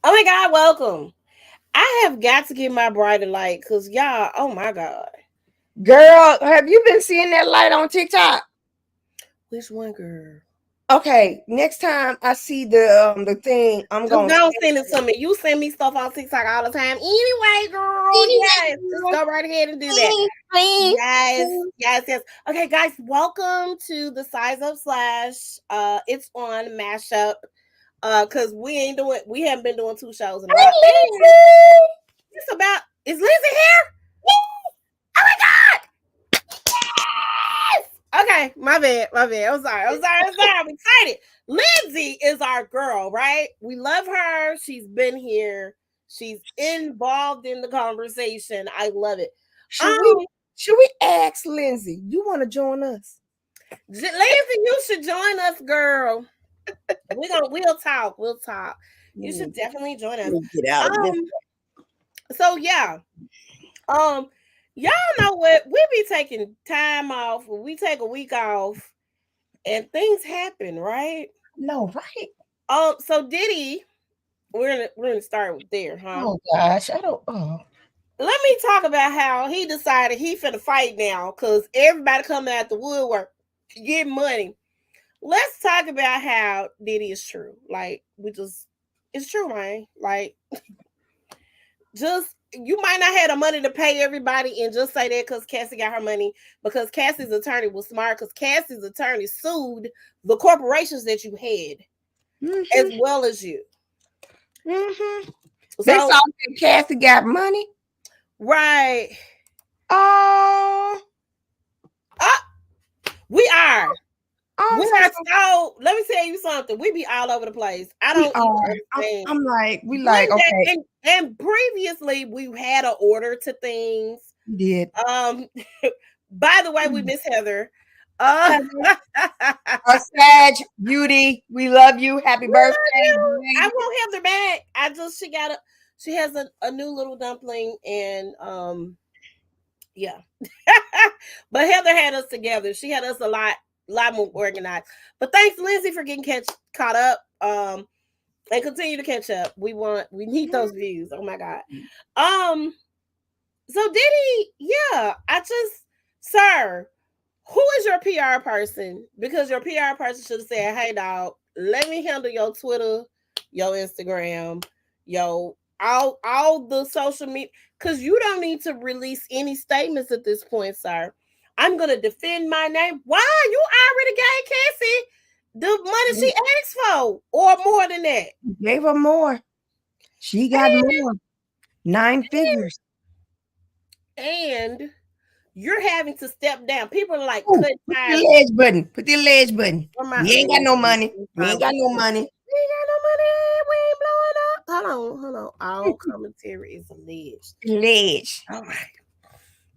Oh my God, welcome. I have got to get my brighter light because y'all, oh my God. Girl, have you been seeing that light on TikTok? Which one, girl? Okay, next time I see the thing, I'm Just gonna don't send it to me. You send me stuff on TikTok all the time. Anyway, girl, yes. Just go right ahead and do that. Yes, yes, yes. Okay, guys, welcome to the Size Up Slash. It's on mashup. Because we haven't been doing two shows in a while. And it's about is Lizzie here? Oh my God! Okay, my bad, my bad. I'm sorry. I'm excited. Lindsay is our girl, right? We love her. She's been here. She's involved in the conversation. I love it. should we Um, should we ask Lindsay? You want to join us? Lindsay, you should join us, girl. We'll talk. We'll talk. You should definitely join us. Let me get out of this. Um, so yeah. Um, y'all know what? We be taking time off. We take a week off and things happen, right? No, right? So Diddy, we're gonna start there, huh? Oh gosh, I don't. Oh, Let me talk about how he decided he finna fight now because everybody coming out the woodwork get money. Let's talk about how Diddy is true. Like it's true, man. Like just you might not have the money to pay everybody and just say that because Cassie got her money because Cassie's attorney was smart because Cassie's attorney sued the corporations that you had as well as you. mm-hmm. They saw So that Cassie got money. right. Oh, Uh, we are. I'm We so are sorry. so let me tell you something. We be all over the place. I We don't even are. understand. I'm like, we like, One okay, day and previously we had an order to things. we did. Um by the way, we miss Heather. Uh Heather, a Sag Beauty, we love you. Happy We love birthday. you. I won't have her back. I just she has a new little dumpling and yeah. But Heather had us together. She had us a lot more organized. But thanks Lindsay for getting caught up. And continue to catch up. We need those views. Oh my God. Um so Diddy, yeah, sir, who is your PR person? Because your PR person should have said, "Hey, dog, let me handle your Twitter, your Instagram, your all the social media. Because you don't need to release any statements at this point, sir. I'm gonna defend my name. Why? You already gave Cassie the money she asked for, or more than that. Gave her more. She got more. 9 figures. And you're having to step down. People are like Ooh, cut put the ties ledge button. Put the ledge button. for my We ain't got no money. We ain't got no we money. ain't got no money. We ain't blowing up. Hold on. All commentary is alleged. Ledge. All right.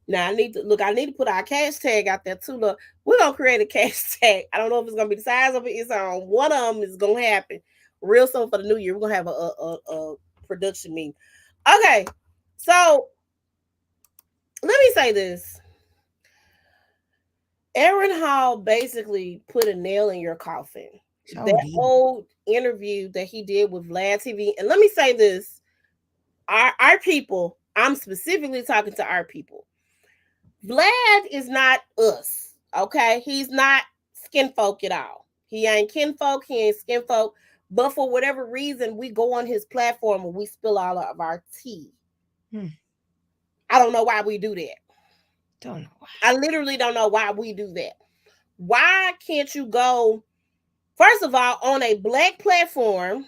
Now I need to put our cash tag out there too. Look, we're gonna create a cash tag. I don't know if it's gonna be the size of it. It's on one of them is gonna happen real soon for the new year. We're gonna have a production meeting. Okay, so let me say this. Aaron Hall basically put a nail in your coffin. So That deep. whole interview that he did with Vlad TV, and let me say this: our people. I'm specifically talking to our people. Vlad is not us, okay? He's not skin folk at all. He ain't kinfolk. He ain't skin folk. But for whatever reason, we go on his platform and we spill all of our tea. Hmm. I don't know why we do that. Don't know why. I literally don't know why we do that. Why can't you go, first of all, on a black platform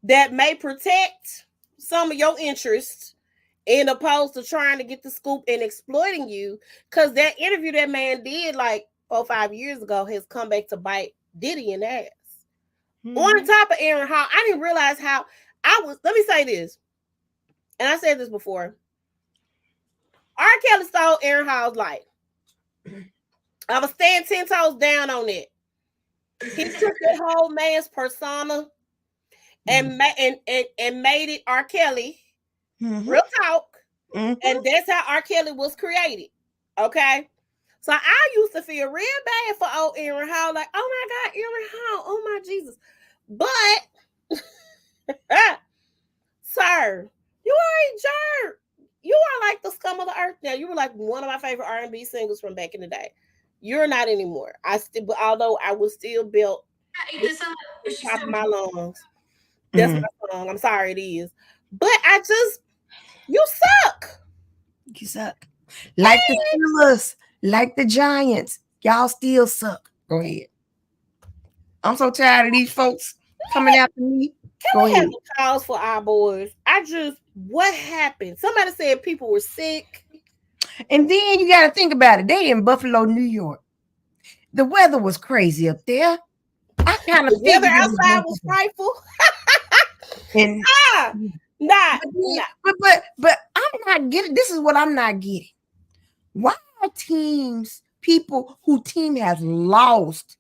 that may protect some of your interests in opposed to trying to get the scoop and exploiting you? Because that interview that man did like 4 or 5 years ago has come back to bite Diddy in the ass. On top of Aaron Hall, I didn't realize how let me say this, and I said this before. R. Kelly stole Aaron Hall's life. I was staying 10 toes down on it. He took that whole man's persona and made it R. Kelly. Real talk. And that's how R. Kelly was created. Okay. So I used to feel real bad for old Aaron Hall. Like, oh my God, Aaron Hall. Oh my Jesus. But Sir, you are a jerk. You are like the scum of the earth now. You were like one of my favorite R&B singers from back in the day. You're not anymore. I still, but although I was still built the top of my lungs. That's Mhm. my song. I'm sorry, it is. But I just, you suck. You suck. Like the Steelers, like the Giants. Y'all still suck. Go ahead. I'm so tired of these folks coming after me. Can Go we have ahead. a cause for our boys? What happened? Somebody said people were sick. And then you got to think about it. They in Buffalo, New York. The weather was crazy up there. I kind of The weather figured it was outside going was to. frightful. And Ah, not, not. but I'm not getting. This is what I'm not getting. Why are teams people who team has lost?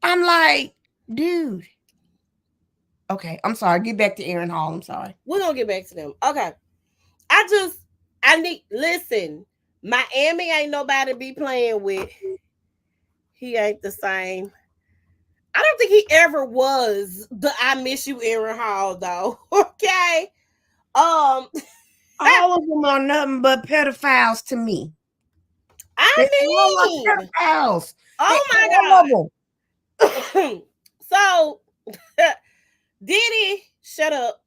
I'm like, dude. Okay, I'm sorry. Get back to Aaron Hall. I'm sorry. We're gonna get back to them. Okay. I just I need listen. Miami ain't nobody to be playing with. He ain't the same. I don't think he ever was the I miss you Aaron Hall though. Okay. Um All of them are nothing but pedophiles to me. They I all are mean, pedophiles. They oh all of them. my god. So Diddy, shut up.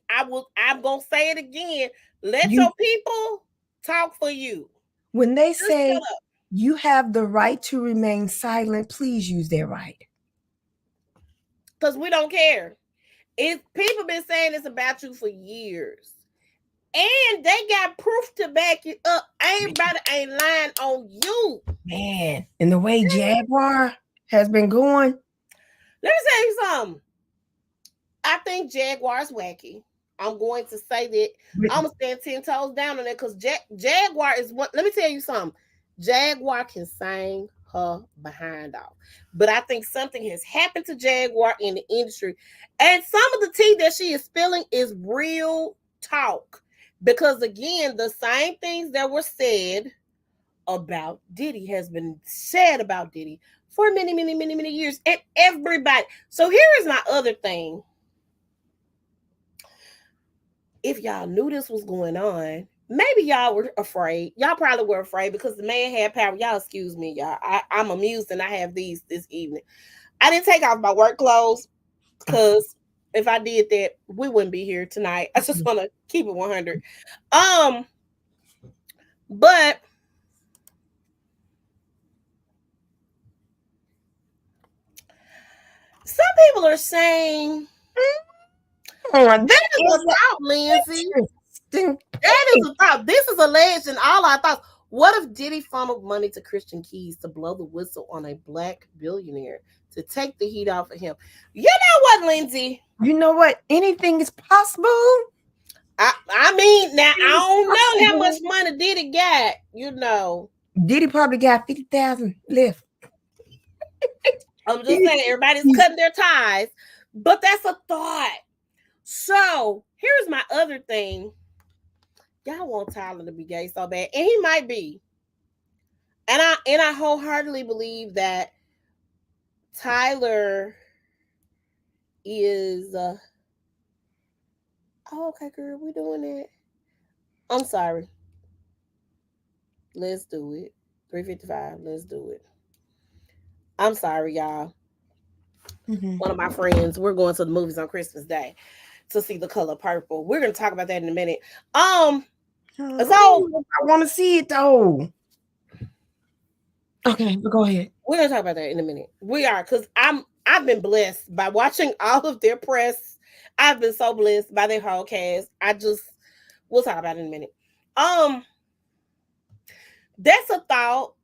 I'm gonna say it again. Let You your people talk for you. when they Just shut say up. you have the right to remain silent, please use their right. Because we don't care. People been saying this about you for years. And they got proof to back it up. Everybody ain't lying on you. Man, and the way Jaguar has been going, Let me tell you something. I think Jaguar's wacky. I'm going to say that. I'm gonna stand 10 toes down on that because Jaguar is what. Let me tell you something. Jaguar can sing her behind off, but I think something has happened to Jaguar in the industry, and some of the tea that she is spilling is real talk. Because again, the same things that were said about Diddy has been said about Diddy for many, many, many, many years, and everybody. So here is my other thing. If y'all knew this was going on, maybe y'all were afraid. Y'all probably were afraid because the man had power. Y'all excuse me, y'all. I'm amused and I have these this evening. I didn't take off my work clothes because if I did that, we wouldn't be here tonight. I just want to keep it 100. But some people are saying that that is a is thought, Lindsay. interesting. That is a thought. This is alleged in all our thoughts. What if Diddy funneled money to Christian Keys to blow the whistle on a black billionaire to take the heat off of him? You know what, Lindsay? You know what? Anything is possible. I mean, now I It's don't know how much possible. money Diddy got. You know, Diddy probably got 50,000 left. I'm just saying everybody's cutting their ties, but that's a thought. So here's my other thing. Y'all want Tyler to be gay so bad, and he might be. And I wholeheartedly believe that Tyler is oh, okay, girl, we doing it. I'm sorry. Let's do it. 3:55. Let's do it. I'm sorry, y'all. Mm-hmm. One of my friends, we're going to the movies on Christmas Day to see The Color Purple. We're gonna talk about that in a minute. So I want to see it though. Okay, but go ahead. we're gonna talk about that in a minute. We are because I've been blessed by watching all of their press. I've been so blessed by their whole cast. We'll talk about it in a minute. Um, that's a thought.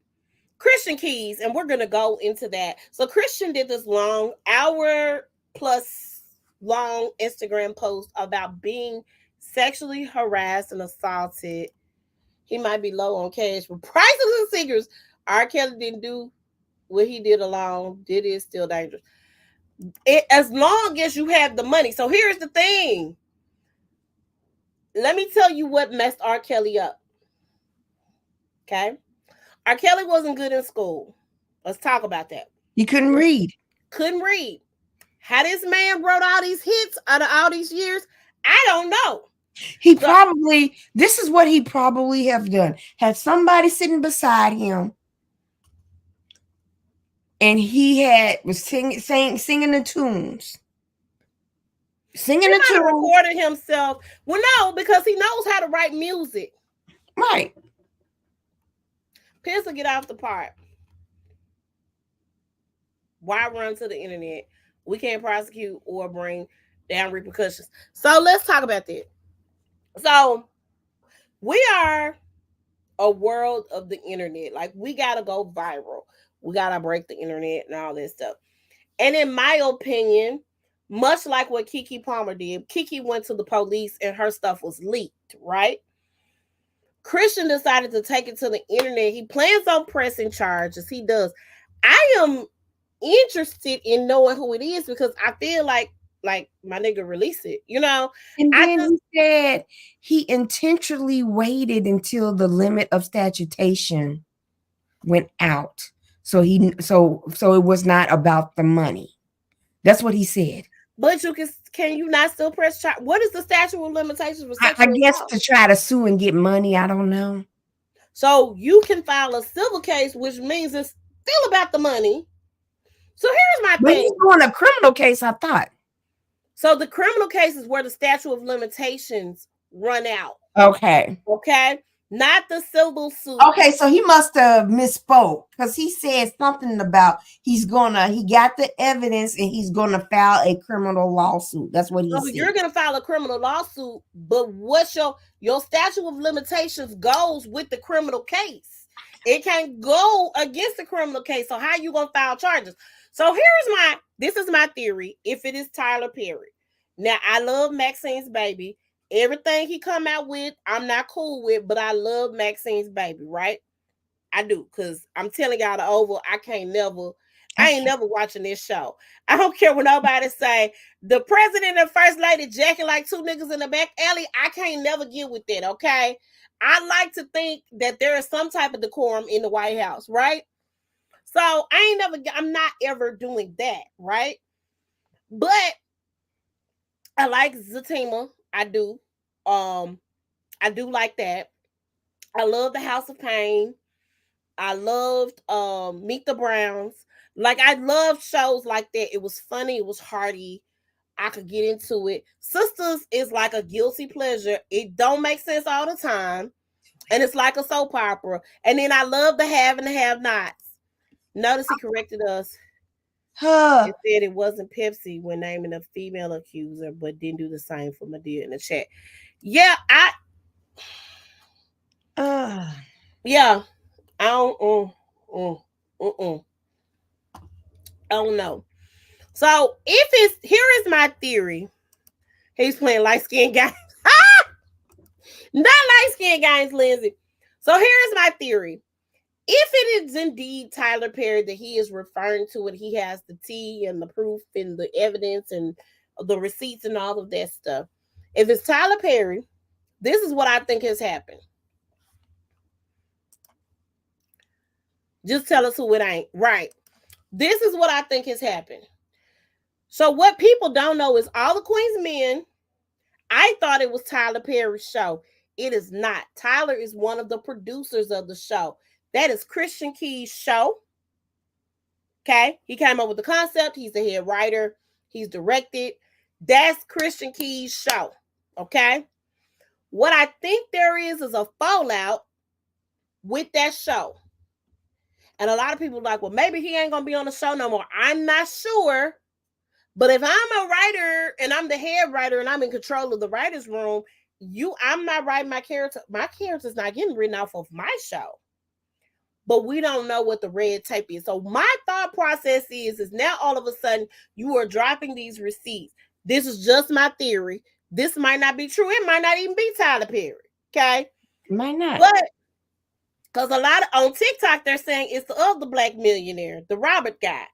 Christian Keys, and we're gonna go into that. So Christian did this long hour plus long Instagram post about being sexually harassed and assaulted. He might be low on cash, but prices and figures. R. Kelly didn't do what he did alone. Diddy is still dangerous. As long as you have the money. So here's the thing. Let me tell you what messed R. Kelly up. Okay. R. Kelly wasn't good in school. Let's talk about that. You couldn't read. Couldn't read. How this man wrote all these hits out of all these years, I don't know. So, This is what he probably have done. Had somebody sitting beside him, and was singing the tunes. he might have recorded himself. Well, no, because he knows how to write music. Right. Pencil, get off the part. Why run to the internet? We can't prosecute or bring down repercussions. So let's talk about that. So we are a world of the internet. Like, we gotta go viral. We gotta break the internet and all this stuff. And in my opinion, much like what Keke Palmer did, Keke went to the police and her stuff was leaked, right? Christian decided to take it to the internet. He plans on pressing charges. He does. I am interested in knowing who it is because I feel like my nigga release it, you know. And then he said he intentionally waited until the limit of statutation went out. So it was not about the money. That's what he said. But can you not still press charge? What is the statute of limitations for sexual I guess assault? To try to sue and get money. I don't know. So you can file a civil case, which means it's still about the money. So here's my thing. He's doing a criminal case, I thought. So the criminal case is where the statute of limitations run out. Okay. Okay. Not the civil suit. Okay, so he must have misspoke because he said something about he got the evidence and he's gonna file a criminal lawsuit. That's what he said. You're gonna file a criminal lawsuit, but what's your statute of limitations goes with the criminal case. It can't go against the criminal case. So how you gonna file charges? So this is my theory. If it is Tyler Perry, now I love Maxine's Baby. Everything he come out with, I'm not cool with, but I love Maxine's Baby, right? I do, because I'm telling y'all the Oval, I ain't never watching this show. I don't care what nobody say. The president and first lady jacking like two niggas in the back alley, I can't never get with that, okay? I like to think that there is some type of decorum in the White House, right? So I'm not ever doing that, right? But I like Zatima. I do. I do like that. I love the House of Pain. I loved Meet the Browns. Like, I loved shows like that. It was funny. It was hearty. I could get into it. Sisters is like a guilty pleasure. It don't make sense all the time. And it's like a soap opera. And then I love the Have and the Have Nots. Notice he corrected us. It said it wasn't Pepsi when naming a female accuser, but didn't do the same for Madea in the chat. Yeah, yeah, I don't know. So here is my theory. He's playing light skin guys. Not light skin guys, Lindsay. So here's my theory. If it is indeed Tyler Perry that he is referring to, and he has the tea and the proof and the evidence and the receipts and all of that stuff. If it's Tyler Perry, this is what I think has happened. Just tell us who it ain't. Right. This is what I think has happened. So what people don't know is all the Queen's Men, I thought it was Tyler Perry's show. It is not. Tyler is one of the producers of the show. That is Christian Key's show. Okay. He came up with the concept. He's the head writer. He's directed. That's Christian Key's show. Okay. What I think there is a fallout with that show. And a lot of people are like, well, maybe he ain't going to be on the show no more. I'm not sure. But if I'm a writer and I'm the head writer and I'm in control of the writer's room, I'm not writing my character. My character's not getting written off of my show. But we don't know what the red tape is. So my thought process is now all of a sudden you are dropping these receipts. This is just my theory. This might not be true. It might not even be Tyler Perry. Okay? Might not. But because a lot on TikTok, they're saying it's the other black millionaire, the Robert guy.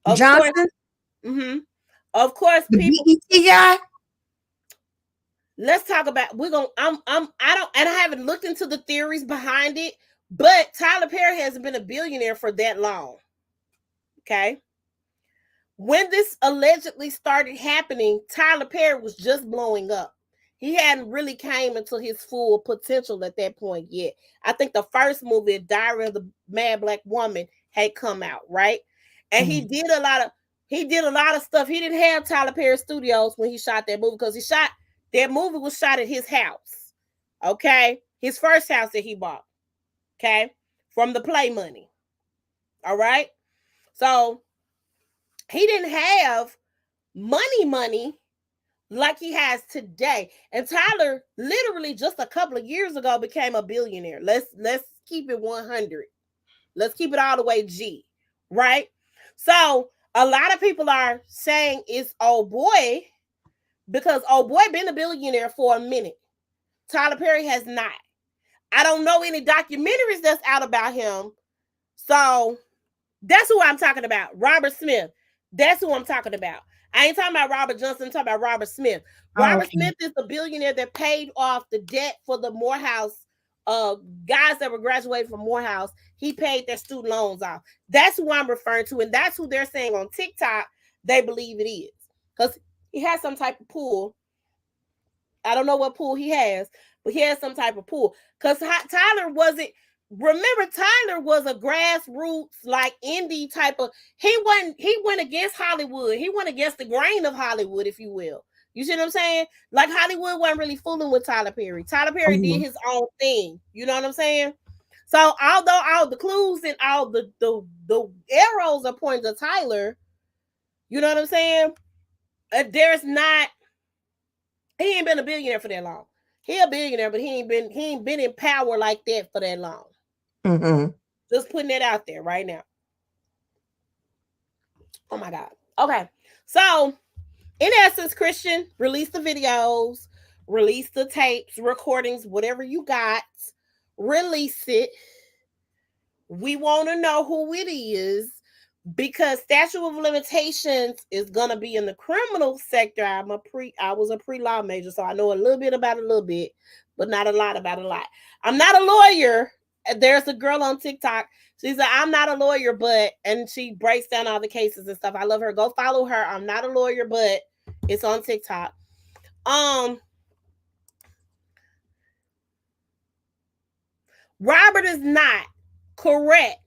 Of Johnson? Course, of course, the people. BET guy? Let's talk about, I haven't looked into the theories behind it, but Tyler Perry hasn't been a billionaire for that long. Okay. when this allegedly started happening, Tyler Perry was just blowing up. He hadn't really came into his full potential at that point yet. I think the first movie, Diary of the Mad Black Woman, had come out, right? And he did a lot of stuff. He didn't have Tyler Perry Studios when he shot that movie, because that movie was shot at his house. Okay? His first house that he bought. Okay? From the play money. All right? So he didn't have money like he has today. And Tyler literally just a couple of years ago became a billionaire. Let's keep it 100. Let's keep it all the way G, right? So a lot of people are saying it's old boy, because old boy been a billionaire for a minute. Tyler Perry has not. I don't know any documentaries that's out about him. So that's who I'm talking about. Robert Smith. That's who I'm talking about. I ain't talking about Robert Johnson. I'm talking about Robert Smith. Robert Smith is the billionaire that paid off the debt for the Morehouse guys that were graduating from Morehouse. He paid their student loans off. That's who I'm referring to, and that's who they're saying on TikTok they believe it is, because he has some type of pool. I don't know what pool he has, but he has some type of pool. Because Tyler wasn't. Remember, Tyler was a grassroots, like indie type of. He went against Hollywood. He went against the grain of Hollywood, if you will. You see what I'm saying? Like Hollywood wasn't really fooling with Tyler Perry. Tyler Perry did his own thing. You know what I'm saying? So although all the clues and all the arrows are pointing to Tyler, you know what I'm saying? There's not. He ain't been a billionaire for that long. He a billionaire, but he ain't been in power like that for that long. Just putting it out there right now. Oh my God. Okay. So, in essence, Christian, release the videos, release the tapes, recordings, whatever you got, release it. We want to know who it is, because statute of limitations is gonna be in the criminal sector. I was a pre-law major, so I know a little bit about a little bit, but not a lot about a lot. I'm not a lawyer. There's a girl on TikTok. She said, I'm not a lawyer, but, and she breaks down all the cases and stuff. I love her. Go follow her. I'm not a lawyer, but it's on TikTok. Robert is not correct.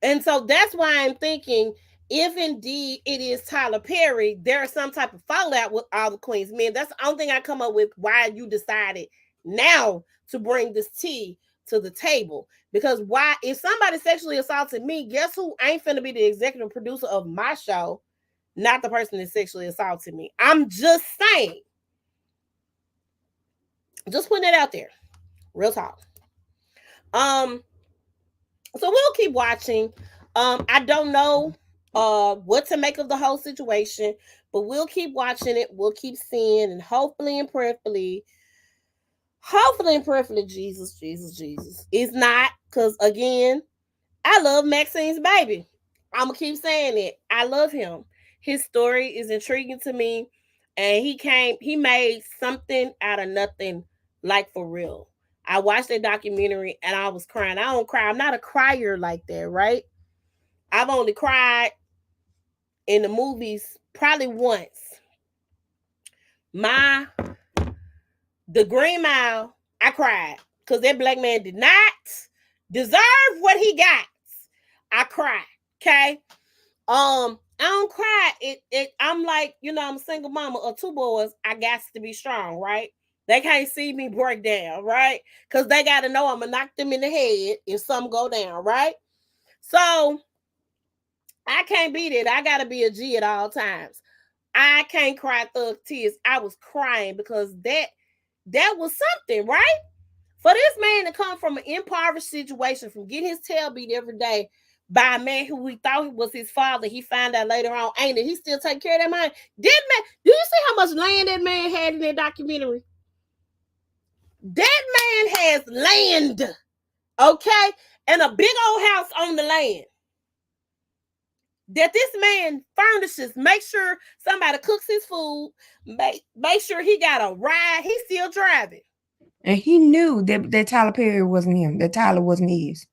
And so that's why I'm thinking, if indeed it is Tyler Perry, there is some type of fallout with all the Queen's men. That's the only thing I come up with why you decided now to bring this tea to the table. Because why, if somebody sexually assaulted me, guess who ain't finna be the executive producer of my show? Not the person that sexually assaulted me. I'm just saying. Just putting it out there. Real talk. So we'll keep watching. I don't know what to make of the whole situation, but we'll keep watching it. We'll keep seeing, and hopefully and prayerfully, Jesus is not, because again, I love Maxine's baby. I'm gonna keep saying it. I love him. His story is intriguing to me, and he made something out of nothing, like for real. I watched that documentary and I was crying. I don't cry. I'm not a crier like that, right? I've only cried in the movies probably once. The Green Mile, I cried because that black man did not deserve what he got. I cried. Okay. I don't cry. I'm like, I'm a single mama of two boys. I got to be strong, right? They can't see me break down, right? Because they got to know I'm going to knock them in the head if something go down, right? So I can't be that. I got to be a G at all times. I can't cry thug tears. I was crying because that was something, right? For this man to come from an impoverished situation, from getting his tail beat every day by a man who he thought was his father, he found out later on, ain't it? He still take care of that man. Do you see how much land that man had in that documentary? That man has land, okay? And a big old house on the land that this man furnishes. Make sure somebody cooks his food. Make sure he got a ride. He's still driving. And he knew that Tyler Perry wasn't him, that Tyler wasn't his.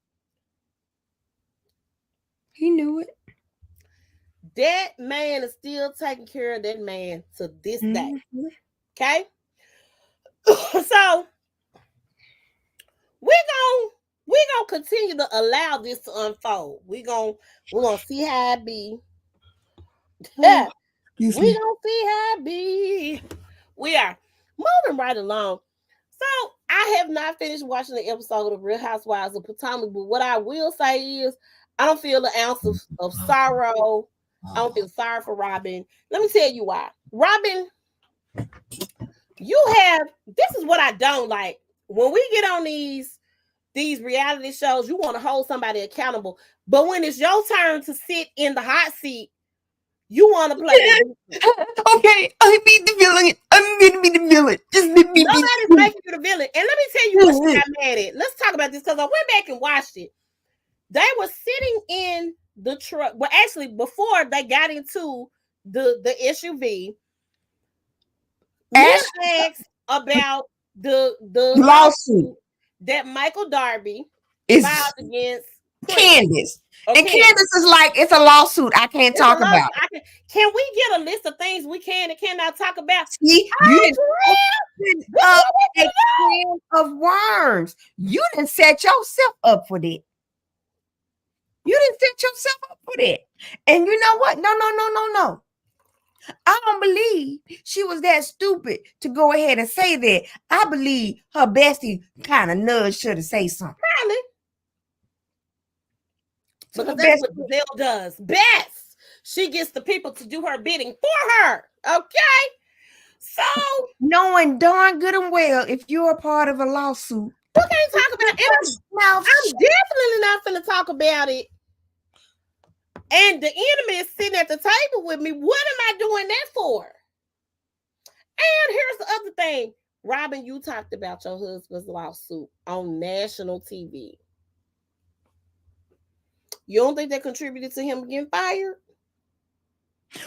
He knew it. That man is still taking care of that man to this day. Mhm. Okay. So we're gonna continue to allow this to unfold. We're gonna see how it be. Oh, excuse We me. gonna see how it be. We are moving right along. So I have not finished watching the episode of Real Housewives of Potomac, but what I will say is I don't feel an ounce of sorrow. I don't feel sorry for Robin. Let me tell you why. Robin, you have this is what I don't like. When we get on these reality shows, you want to hold somebody accountable. But when it's your turn to sit in the hot seat, you want to play the victim. Okay, I be the villain. I'm gonna be the villain. Just be. Nobody's making you the villain. And let me tell you what she got mad at. Let's talk about this because I went back and watched it. They were sitting in the truck. Well, actually, before they got into the SUV, Mia Ash asked about the lawsuit lawsuit that Michael Darby filed is against Chris. Candace. And Okay. Candace is like, it's a lawsuit. I can't It's a talk lot. about it. Can we get a list of things we can and cannot talk about? See, you didn't Real? open This is up what we a can of worms. You didn't set yourself up for that. You didn't set yourself up for that. And you know what? No. I don't believe she was that stupid to go ahead and say that. I believe her bestie kind of nudged her to say something. Probably. So Because her that's what bestie, Giselle does best. She gets the people to do her bidding for her. Okay? So, knowing darn good and well, if you're a part of a lawsuit, we can't talk about it. I'm definitely not going to talk about it. And the enemy is sitting at the table with me. What am I doing that for? And here's the other thing. Robin, you talked about your husband's lawsuit on national TV. You don't think that contributed to him getting fired?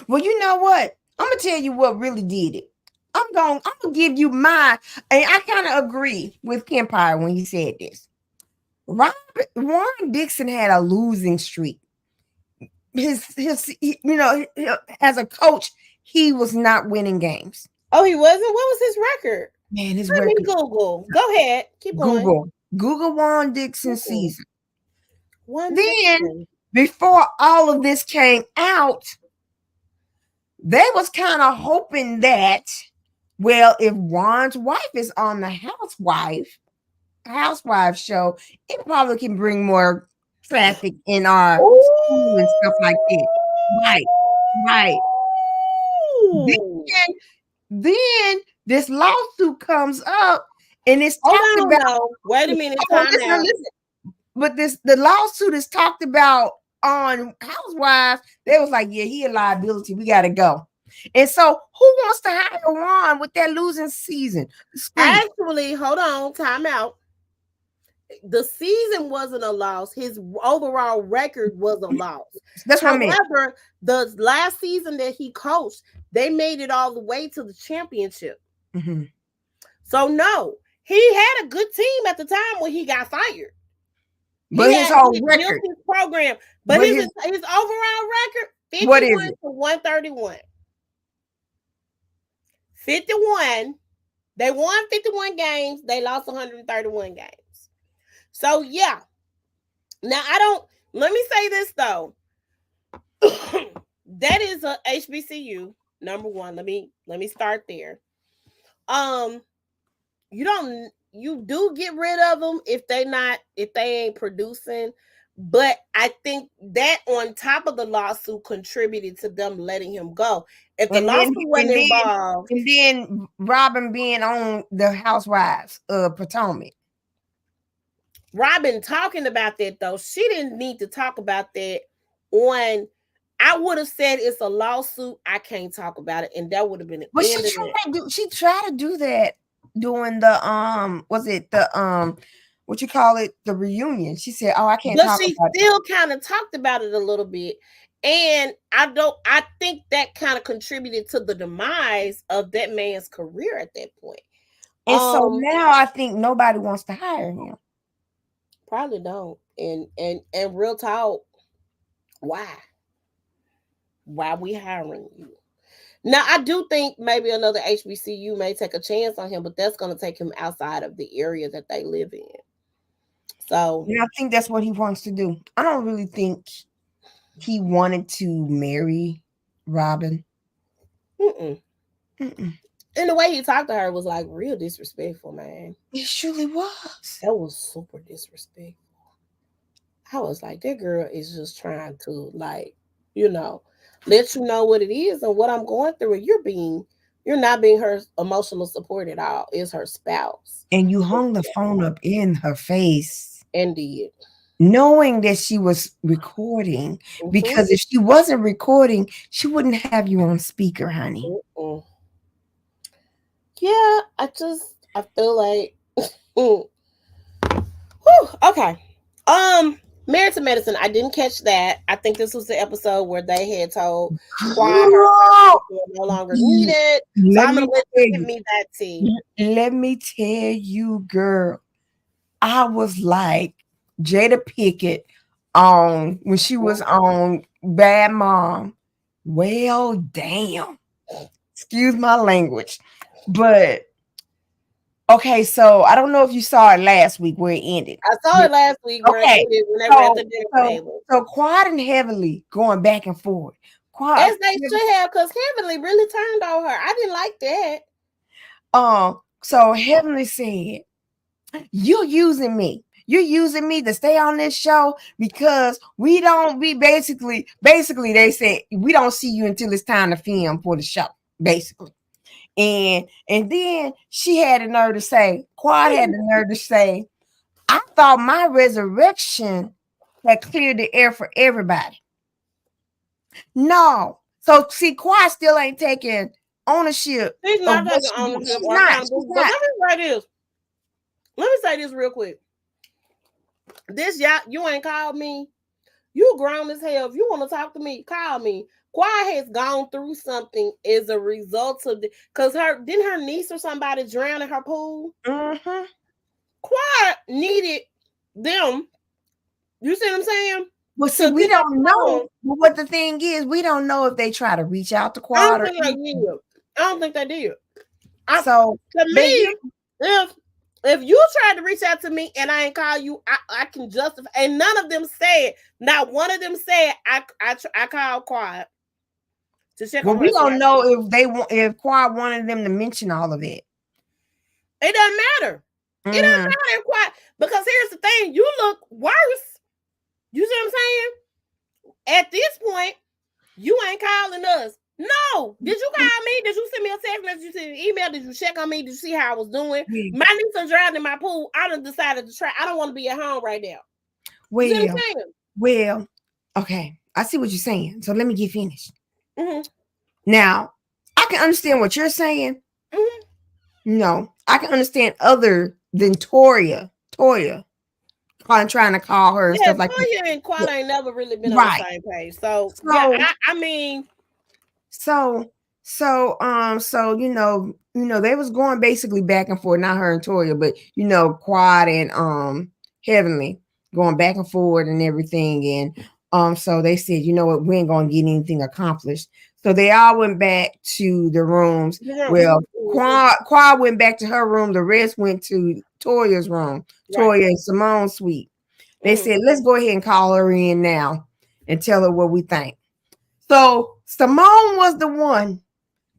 Well, you know what? I'm gonna tell you what really did it. I'm gonna give you my, and I kind of agree with Kempire when he said this. Warren Dixon had a losing streak. As a coach, he was not winning games. Oh, he wasn't? What was his record? Man, his Let me record. Google. Go ahead. Keep going. Google Warren Dixon Google. season. One Then Dixon. before all of this came out, they was kind of hoping that, well, if Juan's wife is on the housewife show, it probably can bring more traffic in our school and stuff like that. Right. Then this lawsuit comes up and it's talked about. No. Wait a minute. Time out. Listen. But the lawsuit is talked about on Housewives. They was like, yeah, he a liability. We got to go. And so who wants to hire Juan with that losing season? Actually, hold on. Time out. The season wasn't a loss. His overall record was a loss. That's what I mean. However, the last season that he coached, they made it all the way to the championship. Mm-hmm. So no, he had a good team at the time when he got fired. But his whole record, his program, but his overall record 51 to 131. 51. They won 51 games. They lost 131 games. So yeah. Now let me say this though. That is a HBCU, number one. Let me start there. You do get rid of them if they ain't producing. But I think that on top of the lawsuit contributed to them letting him go. If the lawsuit wasn't involved. And then Robin being on the Housewives of Potomac. Robin talking about that though, she didn't need to talk about that on. I would have said it's a lawsuit. I can't talk about it, and that would have been. But she tried to do that during the what you call it, the reunion. She said, "Oh, I can't talk about it." But she still kind of talked about it a little bit, and I think that kind of contributed to the demise of that man's career at that point. And so now I think nobody wants to hire him. Probably don't. And real talk, why? Why we hiring you? Now, I do think maybe another HBCU may take a chance on him, but that's going to take him outside of the area that they live in. So, And I think that's what he wants to do. I don't really think he wanted to marry Robin. mm-mm. Mm-mm. And the way he talked to her was like real disrespectful, man. It surely was. That was super disrespectful. I was like, that girl is just trying to, like, you know, let you know what it is and what I'm going through. And you're not being her emotional support at all. It's her spouse. And you hung the phone up in her face, And did. knowing that she was recording. Mm-hmm. Because if she wasn't recording, she wouldn't have you on speaker, honey. Mm-mm. Yeah, I feel like, whew, okay. Married to Medicine. I didn't catch that. I think this was the episode where they had told Quad her Girl, were no longer needed. So let I'm gonna me let tell you give you. me that tea. Let me tell you, girl. I was like Jada Pickett on when she was on Bad Mom. Well, damn. Excuse my language. But okay, so I don't know if you saw it last week where it ended. I saw it last week where it Okay, ended when they were at so the dinner so table. so Quad and Heavenly going back and forth. Quad, As they should have, because Heavenly really turned on her. I didn't like that. so Heavenly said, "You're using me. You're using me to stay on this show because we basically they said we don't see you until it's time to film for the show, basically." And then she had the nerve to say, Quad had the nerve to say, I thought my resurrection had cleared the air for everybody. No. So see, Quad still ain't taking ownership She's of not what taking she doing. ownership She's or not. She's accountability. But not. let me say this real quick. This y'all, you ain't called me. You grown as hell. If you want to talk to me, call me. Quad has gone through something as a result of the because didn't her niece or somebody drown in her pool? Mm-hmm. Quad needed them. You see what I'm saying? Well, see, To we get that don't know. phone. But what the thing is, we don't know if they try to reach out to I Quad don't or think they anything. did. I don't think they did. So, To but me, if you tried to reach out to me and I ain't call you, I can justify. And none of them said, not one of them said I called Quad to check well, on we her. don't know if Quad wanted them to mention all of it. It doesn't matter. It doesn't Mm-hmm. matter if Quad, because here's the thing: you look worse. You see what I'm saying? At this point, you ain't calling us. No. Did you call me? Did you send me a text message? Did you send me an email? Did you check on me? Did you see how I was doing? Yeah. My niece is drowning in my pool. I done decided to try. I don't want to be at home right now. Well, You see what I'm saying? well, okay. I see what you're saying. So let me get finished. Mm-hmm. Now, I can understand what you're saying. Mm-hmm. No, I can understand other than Toya trying to call her and Yeah, stuff like that. Toya and Quad ain't never really been on the Right. same page. So yeah, So I mean, so they was going basically back and forth, not her and Toya, but Quad and Heavenly going back and forth and everything. And so they said, you know what, we ain't gonna get anything accomplished. So they all went back to the rooms. Well, Quad went back to her room, the rest went to Toya's room, Toya and Simone's suite. They said, let's go ahead and call her in now and tell her what we think. So Simone was the one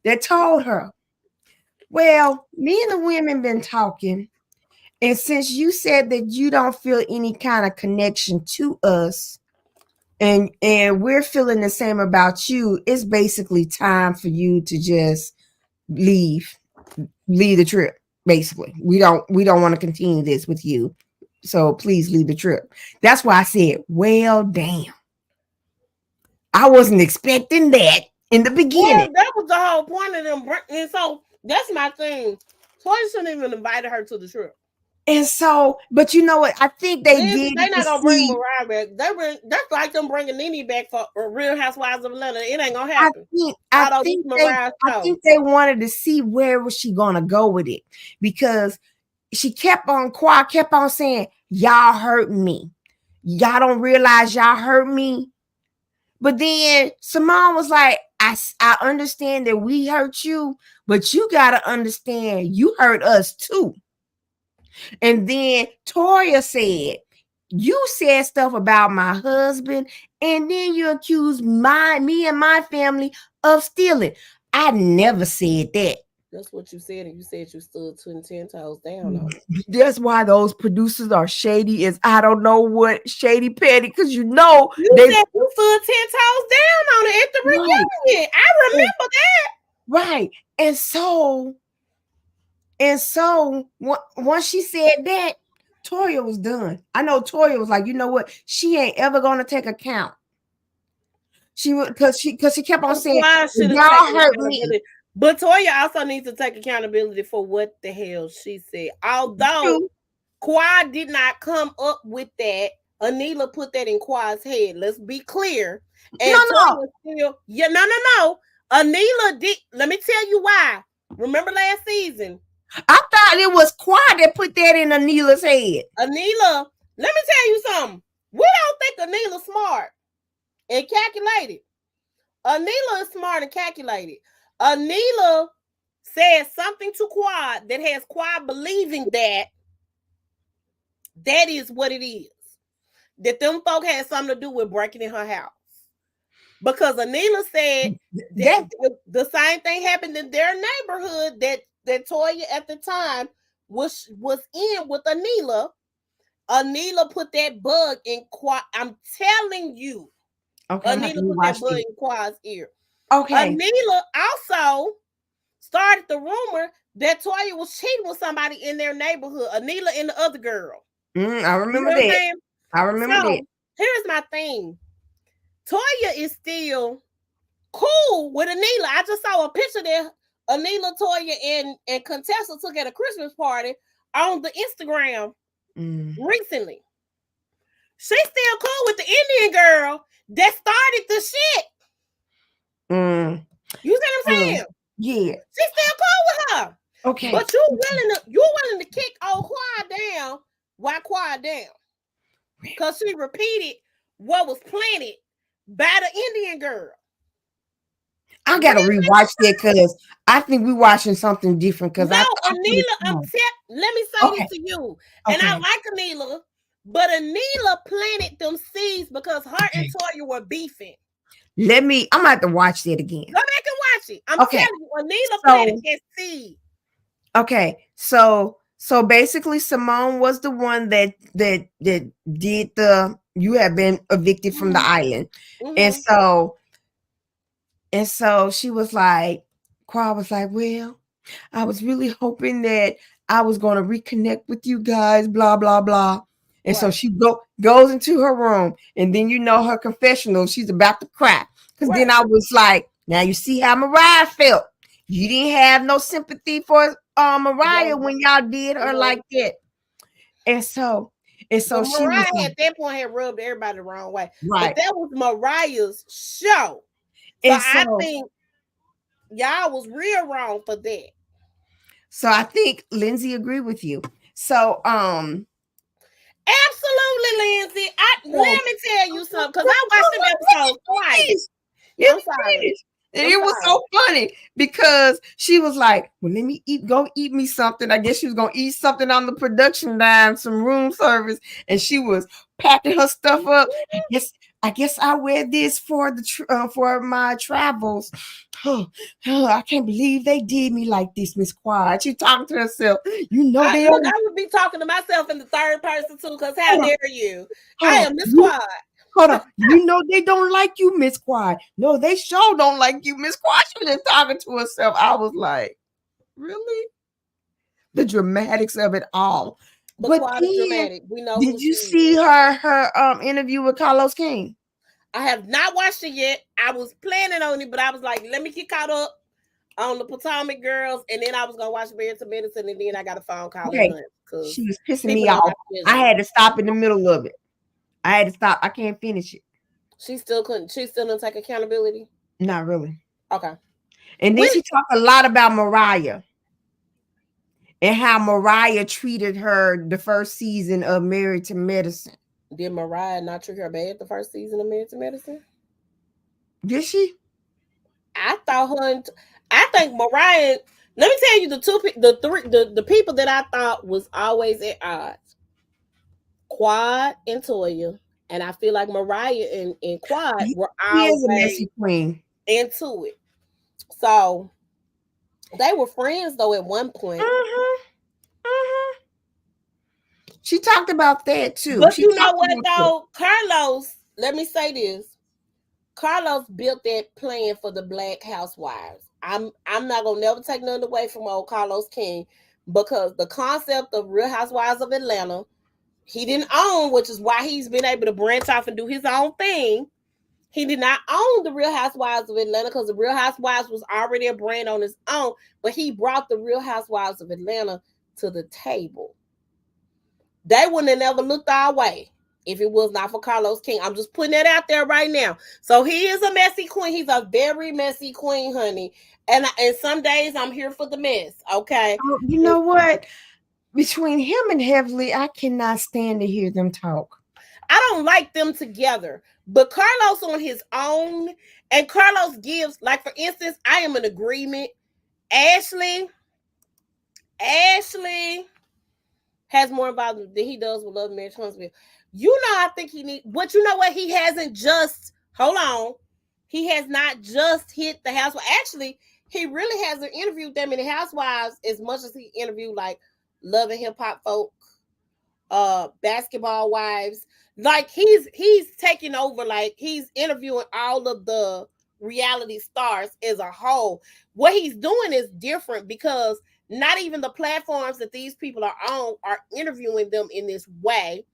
that told her, well, me and the women been talking, and since you said that you don't feel any kind of connection to us, and we're feeling the same about you, it's basically time for you to just leave the trip. Basically, we don't want to continue this with you, so please leave the trip. That's why I said, well, damn, I wasn't expecting that in the beginning. Well, that was the whole point of them. And so that's my thing. Toya shouldn't even invited her to the trip. And so, but you know what? I think they did. They're not gonna bring Mariah back. That's like them bringing Nene back for Real Housewives of Atlanta. It ain't gonna happen. I think they wanted to see where was she gonna go with it, because she kept on saying, y'all hurt me. Y'all don't realize y'all hurt me. But then Simone was like, I understand that we hurt you, but you got to understand you hurt us too. And then Toya said, you said stuff about my husband, and then you accused me and my family of stealing. I never said that. That's what you said, and you said you stood 10 toes down on it. That's why those producers are shady as I don't know what, shady petty, because you know You they said you stood 10 toes down on it at the right, reunion. I remember that. right. And so once she said that, Toya was done. I know Toya was like, you know what? She ain't ever gonna take account. She would because she kept on saying, Why should have y'all taken hurt me. accountability? But Toya also needs to take accountability for what the hell she said. Although Quad did not come up with that, Anila put that in Quad's head. Let's be clear. And No. Toya still, no. Anila did. Let me tell you why. Remember last season? I thought it was Quad that put that in Anila's head. Anila, let me tell you something. We don't think Anila's smart and calculated. Anila is smart and calculated. Anila said something to Quad that has Quad believing that is what it is. That them folk had something to do with breaking in her house. Because Anila said that the same thing happened in their neighborhood that Toya at the time was in with Anila. Anila put that bug in Quad. I'm telling you. Okay, Anila put that bug in Quad's ear. Okay. Anila also started the rumor that Toya was cheating with somebody in their neighborhood. Anila and the other girl. I remember that. I remember that. Here's my thing. Toya is still cool with Anila. I just saw a picture that Anila, Toya, and Contessa took at a Christmas party on the Instagram recently. She's still cool with the Indian girl that started the shit. You see what I'm saying? Yeah. She's still cool with her. Okay. But you're willing to kick old Quad down. Why Quad down? Because she repeated what was planted by the Indian girl. I gotta rewatch that because I think we're watching something different. Because Anila, let me say this to you, and I like Anila, but Anila planted them seeds because her and Toya were beefing. I'm gonna have to watch that again. Go back and watch it. I'm telling you, Anila planted that seed. Okay, so basically, Simone was the one that did the. You have been evicted from the island, and so she was like, Quad was like, well, I was really hoping that I was going to reconnect with you guys, blah, blah, blah. And so she goes into her room, and then her confessional, she's about to cry. Because then I was like, now you see how Mariah felt. You didn't have no sympathy for Mariah when y'all did her like that. And so she Mariah was at that point had rubbed everybody the wrong way. Right. But that was Mariah's show. So I think y'all was real wrong for that. So I think Lindsay agreed with you. So absolutely, Lindsay. Let me tell you something, because I watched the episode twice. I'm sorry. And it was so funny because she was like, well, let me go eat me something. I guess she was going to eat something on the production line, some room service. And she was packing her stuff up. I guess I wear this for for my travels. I can't believe they did me like this, Miss Quad. She talking to herself. I would be talking to myself in the third person too, because how dare you? I am Miss Quad. Hold on. They don't like you, Miss Quad. No, they sure don't like you, Miss Quad. She was talking to herself. I was like, really? The dramatics of it all. But Quad is dramatic. We know. Did you see her interview with Carlos King? I have not watched it yet. I was planning on it, but I was like, let me get caught up on the Potomac Girls, and then I was gonna watch Married to Medicine, and then I got a phone call. Okay. She was pissing me off. I had to stop in the middle of it. I had to stop. I can't finish it. She still didn't take accountability? Not really. Okay. And then she talked a lot about Mariah and how Mariah treated her the first season of Married to Medicine. Did Mariah not treat her bad the first season of Married to Medicine? Did she? I thought her and I think Mariah. Let me tell you the people that I thought was always at odds. Quad and Toya, and I feel like Mariah and Quad He were he is a always messy queen. into it. So they were friends though at one point. Mm-hmm. Mm-hmm. She talked about that too. But She you know talked what about that. though, Carlos? Let me say this: Carlos built that plan for the Black Housewives. I'm not gonna never take nothing away from old Carlos King because the concept of Real Housewives of Atlanta he didn't own, which is why he's been able to branch off and do his own thing. He did not own the Real Housewives of Atlanta because the Real Housewives was already a brand on its own, but he brought the Real Housewives of Atlanta to the table. They wouldn't have never looked our way if it was not for Carlos King. I'm just putting that out there right now. So he is a messy queen. He's a very messy queen, honey. And some days I'm here for the mess. Okay. Oh, you know what? Between him and Heavenly, I cannot stand to hear them talk. I don't like them together. But Carlos on his own, and Carlos gives, like for instance, I am in agreement. Ashley has more involvement than he does with Love Marriage Huntsville. You know, I think he needs, but you know what? He hasn't just, hold on. He has not just hit the housewives. Actually, he really hasn't interviewed them in the housewives as much as he interviewed like Love and Hip Hop folk, Basketball Wives. Like he's taking over, like he's interviewing all of the reality stars as a whole. What he's doing is different because not even the platforms that these people are on are interviewing them in this way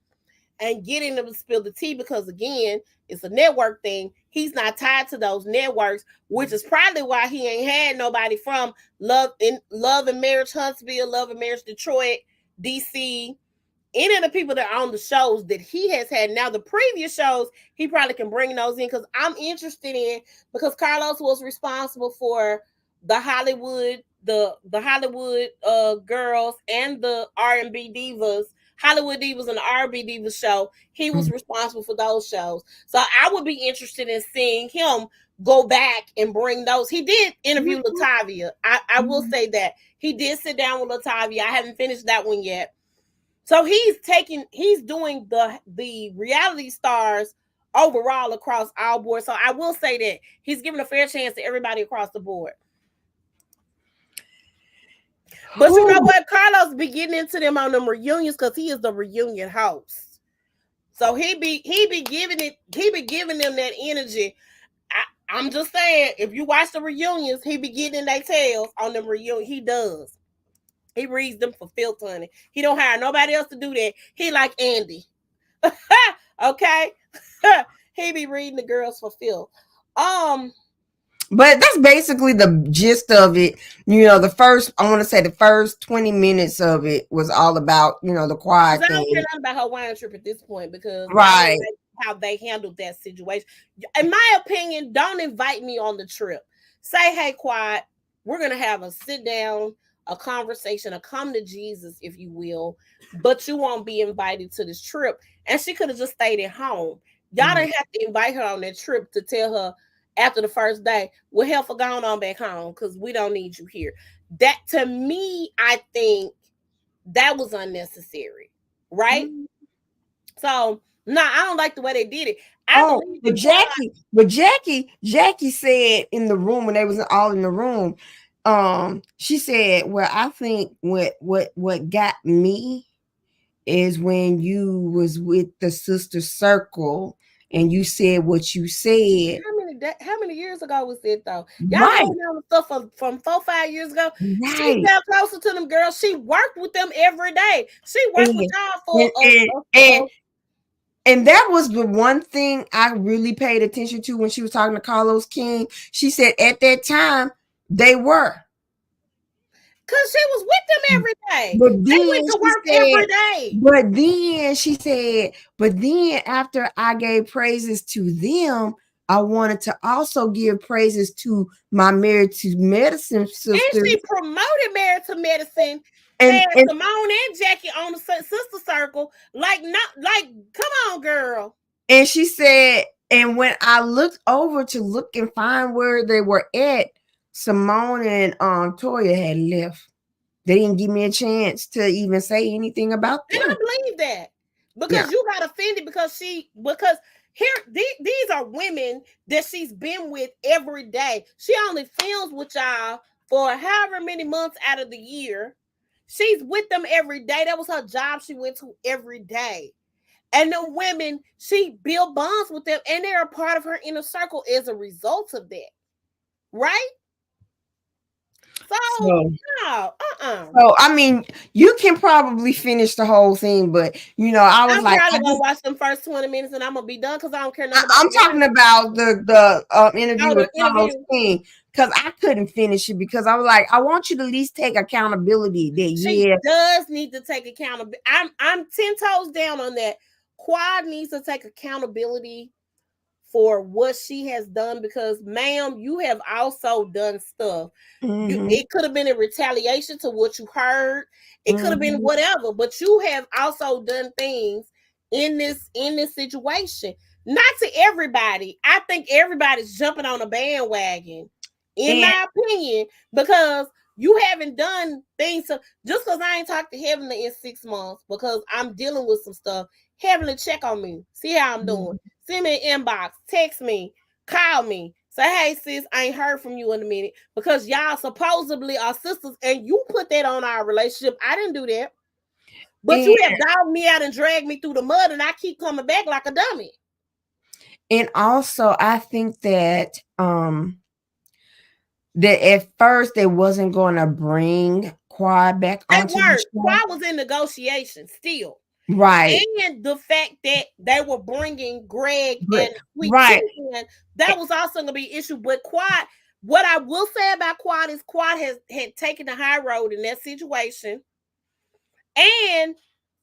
and getting them to spill the tea because again, it's a network thing. He's not tied to those networks, which is probably why he ain't had nobody from Love and Marriage Huntsville, Love and Marriage Detroit, DC, any of the people that are on the shows that he has had. Now the previous shows he probably can bring those in because I'm interested in, because Carlos was responsible for the Hollywood, the Hollywood girls and the R&B divas, Hollywood divas and the R&B divas show. He was responsible for those shows, so I would be interested in seeing him go back and bring those. He did interview Latavia. I will say that he did sit down with Latavia. I haven't finished that one yet. So he's doing the reality stars overall across all boards. So I will say that he's giving a fair chance to everybody across the board. But you know what? Carlos be getting into them on them reunions because he is the reunion host. So he be giving them that energy. I'm just saying, if you watch the reunions, he be getting in their tails on them reunions. He does. He reads them for filth, honey. He don't hire nobody else to do that. He like Andy. Okay. He be reading the girls for filth. But that's basically the gist of it. You know, I want to say the first 20 minutes of it was all about, the I quiet don't care thing. nothing about her wine trip at this point because I don't Right. like how they handled that situation. In my opinion, don't invite me on the trip. Say, hey, quiet, we're gonna have a sit down, a conversation, a come to Jesus, if you will, but you won't be invited to this trip. And she could have just stayed at home. Y'all didn't have to invite her on that trip to tell her after the first day, well, hell for going on back home because we don't need you here. That to me, I think that was unnecessary, right? Mm-hmm. So no, I don't like the way they did it. I Oh, believe but in Quad. Jackie said in the room when they was all in the room, she said, "Well, I think what got me is when you was with the sister circle and you said what you said." How many years ago was it though? Y'all Right, going down the stuff from 4-5 years ago. She right. felt closer to them girls. She worked with them every day. She worked with And y'all and for and, and and that was the one thing I really paid attention to when she was talking to Carlos King. She said at that time they were. because she was with them every day. But They then went to she work said, every day. but then after I gave praises to them, I wanted to also give praises to my Married to Medicine And sisters. she promoted Married to Medicine. And Had and Simone and Jackie on the sister circle. Like, not like, come on, girl. and she said And when I looked over to look and find where they were at, Simone and Toya had left. They didn't give me a chance to even say anything about And I them. believe that Yeah. because you got offended because here these are women that she's been with every day. She only films with y'all for however many months out of the year. She's with them every day. That was her job. She went to every day. And the women, she built bonds with them, and they're a part of her inner circle as a result of that. Right? So, So, no, so I mean, you can probably finish the whole thing, but I was I'm like, probably gonna watch them first 20 minutes and I'm gonna be done because I don't care nothing about I'm the talking rest. about the interview Oh, with the Carlos interview. King, because I couldn't finish it because I was like, I want you to at least take accountability that She yeah. does need to take accountability. I'm 10 toes down on that. Quad needs to take accountability for what she has done because, ma'am, you have also done stuff. Mm-hmm, It could have been in retaliation to what you heard. It could have been mm-hmm. whatever, but you have also done things in this situation. Not to everybody. I think everybody's jumping on a bandwagon, in And my opinion, because you haven't done things. Just because I ain't talked to Heavenly in 6 months because I'm dealing with some stuff. Heavenly, check on me, see how I'm doing. Send me an inbox, text me, call me. Say, hey, sis, I ain't heard from you in a minute because y'all supposedly are sisters and you put that on our relationship. I didn't do that. But and you have dogged me out and dragged me through the mud and I keep coming back like a dummy. and also I think that at first they wasn't going to bring Quad back They onto the weren't. show. Quad was in negotiation still. Right. And the fact that they were bringing Greg But and Sweet right. Tea in, that was also going to be an issue. But Quad, what I will say about Quad is Quad had taken the high road in that situation. And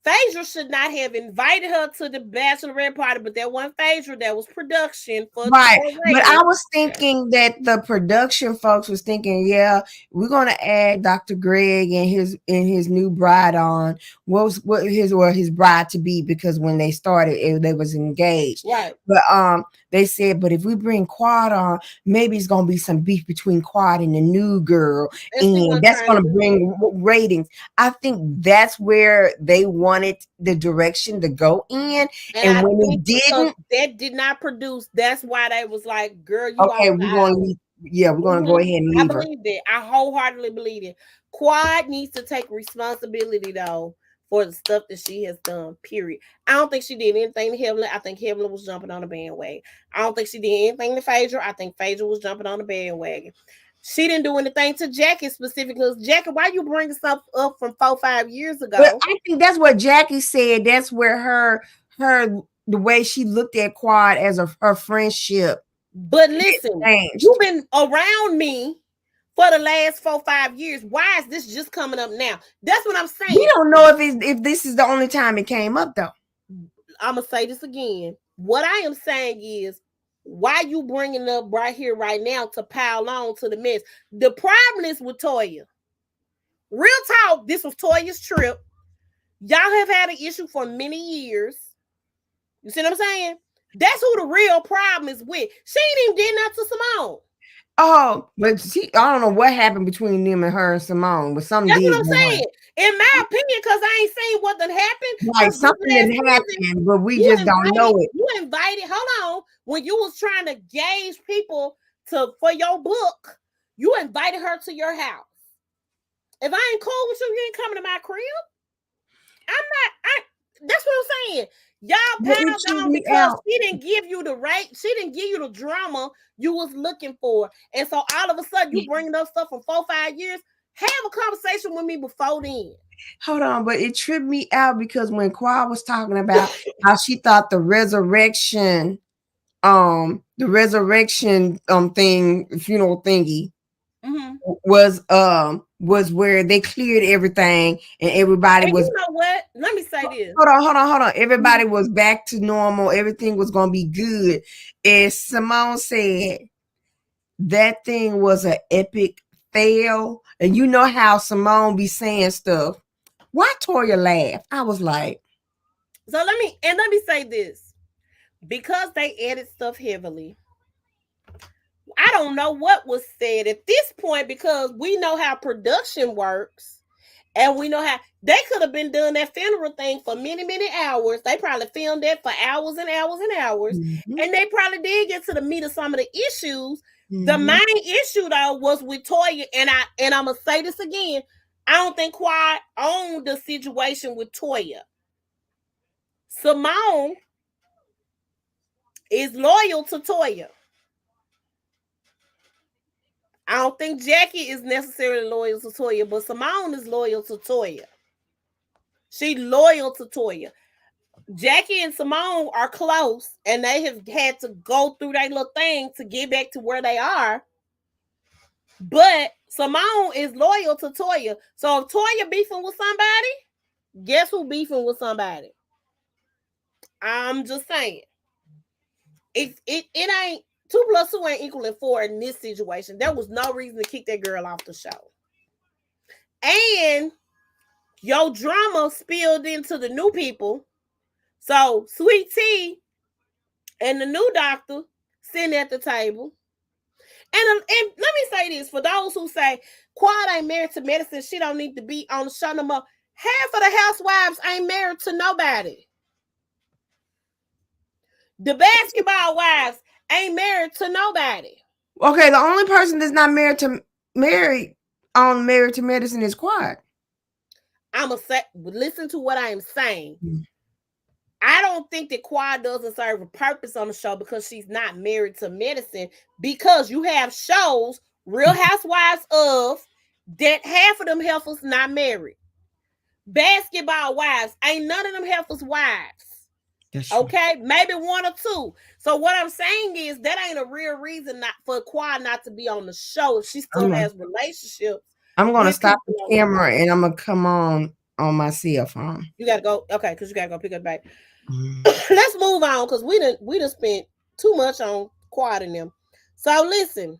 Phaedra should not have invited her to the bachelorette party, but that wasn't Phaedra, that was production Right. for But I ratings. was thinking that the production folks was thinking, yeah, we're gonna add Dr. Greg and his new bride on. What his bride to be, because when they started they was engaged. Right. But they said, but if we bring Quad on, maybe it's gonna be some beef between Quad and the new girl, And see and what I'm that's trying to gonna do. bring ratings. I think that's where they wanted the direction to go in. And And I when think it because didn't, that did not produce, that's why they was like, girl, you okay, off the we're going to island. leave. Yeah, we're going to go ahead and I leave her. believe that. I wholeheartedly believe it. Quad needs to take responsibility though for the stuff that she has done. Period. I don't think she did anything to Heavenly. I think Heavenly was jumping on the bandwagon. I don't think she did anything to Phaedra. I think Phaedra was jumping on the bandwagon. She didn't do anything to Jackie specifically. Jackie, why you bringing stuff up from 4-5 years But ago? I think that's what Jackie said. That's where her the way she looked at Quad as her friendship But listen, changed. you've been around me for the last 4-5 years. Why is this just coming up now? That's what I'm We saying. don't know if this is the only time it came up though. I'm gonna say this again. What I am saying is, why you bringing it up right here, right now, to pile on to the mess? The problem is with Toya. Real talk. This was Toya's trip. Y'all have had an issue for many years. You see what I'm saying? That's who the real problem is with. She ain't even did nothing to Simone. Oh, but I don't know what happened between them and her and Simone, but something That's what did I'm go on. saying. In my opinion, because I ain't seen what done happened. Like Because this something last that season, happened, but we you just don't invited, know it. you invited, hold on, when you was trying to gauge people for your book, you invited her to your house. If I ain't cool with you, you ain't coming to my crib. That's what I'm saying. Y'all But it piled tripped on me because out. she didn't give you the right, she didn't give you the drama you was looking for. And so all of a sudden you bringing up stuff from 4-5 years. Have a conversation with me before then. Hold on, but it tripped me out because when Qua was talking about how she thought the resurrection thing, funeral thingy, Mm-hmm. was where they cleared everything and everybody And was, you know what? Let me say this. hold on. Everybody was back to normal. Everything was gonna be good. As Simone said, that thing was an epic fail. And you know how Simone be saying stuff. Why Toya laughed? I was like, So let me say this. because they edit stuff heavily. I don't know what was said at this point because we know how production works. And we know how they could have been doing that funeral thing for many, many hours. They probably filmed that for hours and hours and hours. Mm-hmm. And they probably did get to the meat of some of the issues. The Mm-hmm. main issue though was with Toya, and I'm gonna say this again. I don't think Quad owned the situation with Toya. Simone is loyal to Toya. I don't think Jackie is necessarily loyal to Toya, but Simone is loyal to Toya. She loyal to Toya. Jackie and Simone are close, and they have had to go through that little thing to get back to where they are. But Simone is loyal to Toya. So if Toya beefing with somebody, guess who beefing with somebody? I'm just saying. It ain't 2 + 2 ain't equaling 4 in this situation. There was no reason to kick that girl off the show. And your drama spilled into the new people. So Sweet Tea and the new doctor sitting at the table. And let me say this for those who say Quad ain't married to medicine, she don't need to be on the show no more. Half of the housewives ain't married to nobody. The basketball wives ain't married to nobody. Okay, the only person that's not married to medicine is Quad. I'ma say, listen to what I am saying. Mm-hmm. I don't think that Quad doesn't serve a purpose on the show because she's not married to medicine. Because you have shows, Real Housewives of, that half of them heifers not married. Basketball wives, ain't none of them heifers wives. Okay, maybe 1 or 2. So what I'm saying is that ain't a real reason not for Quad not to be on the show if she still has relationships. I'm gonna stop the camera and I'm gonna come on my cell phone. You gotta go, okay, because you gotta go pick up back. Let's move on because we done spent too much on Quad and them. So listen.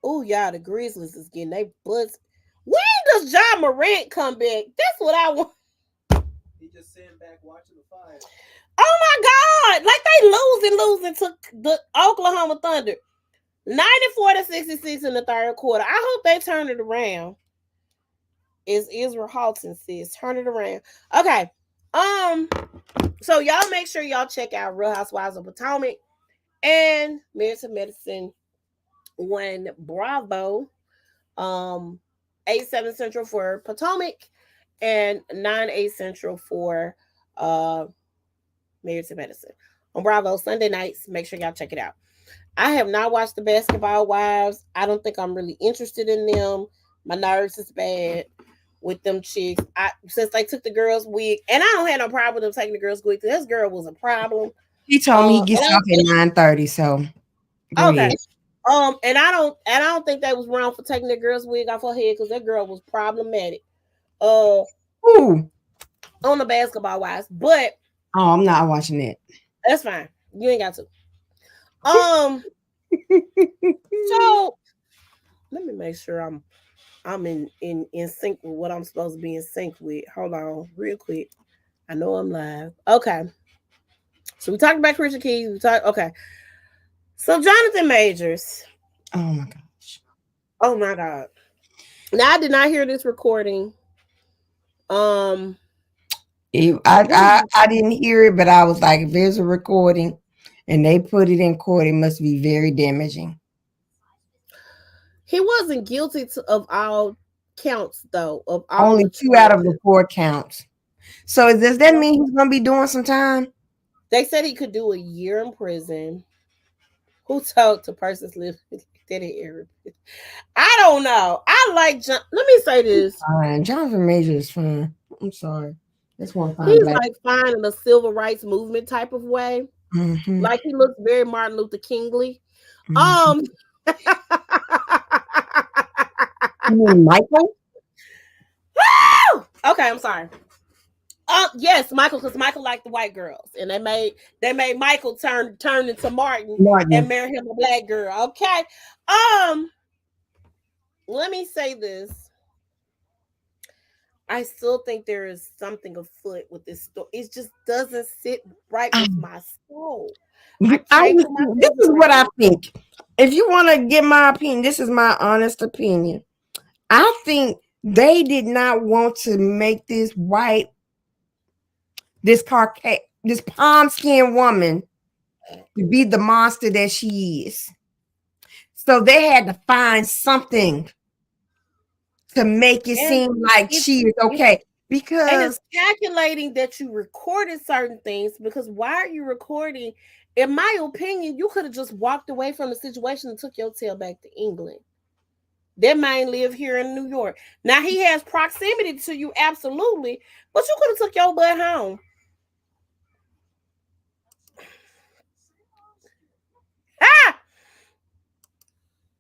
Oh, y'all, the Grizzlies is getting they butts. When does John Morant come back? That's what I want. He just sitting back watching the fire. Oh my God! Like they losing to the Oklahoma Thunder, 94-66 in the third quarter. I hope they turn it around. As Israel Halton says, turn it around. Okay. So y'all make sure y'all check out Real Housewives of Potomac and Married to Medicine when Bravo. 8/7 Central for Potomac and 9/8 Central for Married to Medicine on Bravo Sunday nights. Make sure y'all check it out. I have not watched the Basketball Wives. I don't think I'm really interested in them. My nerves is bad with them chicks. Since they took the girls' wig, and I don't have no problem with them taking the girls' wig. This girl was a problem. He told me he gets off at 9:30. So okay. Ahead. And I don't think that was wrong for taking that girl's wig off her head because that girl was problematic. Ooh. On the Basketball Wives, but I'm not watching it. That's fine. You ain't got to. So let me make sure I'm in sync with what I'm supposed to be in sync with. Hold on, real quick. I know I'm live. Okay. So we talked about Christian Keys. Okay. So Jonathan Majors. Oh my gosh. Oh my God. Now I did not hear this recording. I didn't hear it, but I was like, if there's a recording and they put it in court, it must be very damaging. He wasn't guilty of all counts, though. Of all only 2 out of the 4 counts. So does that mean he's gonna be doing some time? They said he could do a year in prison. Who told the persons living that area? I don't know. I like John. Let me say this. Jonathan Major is fine. I'm sorry. That's one fine. He's like fine in a civil rights movement type of way. Mm-hmm. Like he looks very Martin Luther Kingly. Mm-hmm. You mean Michael? Okay, I'm sorry. Yes, Michael, because Michael liked the white girls, and they made Michael turn into Martin and marry him a black girl. Okay. Let me say this. I still think there is something afoot with this story. It just doesn't sit right with Um, my soul. I can't put this myself is what around I it. think. If you want to get my opinion, this is my honest opinion. I think they did not want to make this palm skin woman to be the monster that she is. So they had to find something to make it And seem like it's she is it's okay. and Because it's calculating that you recorded certain things because why are you recording? In my opinion, you could have just walked away from the situation and took your tail back to England. That man live here in New York. Now he has proximity to you, absolutely, but you could have took your butt home.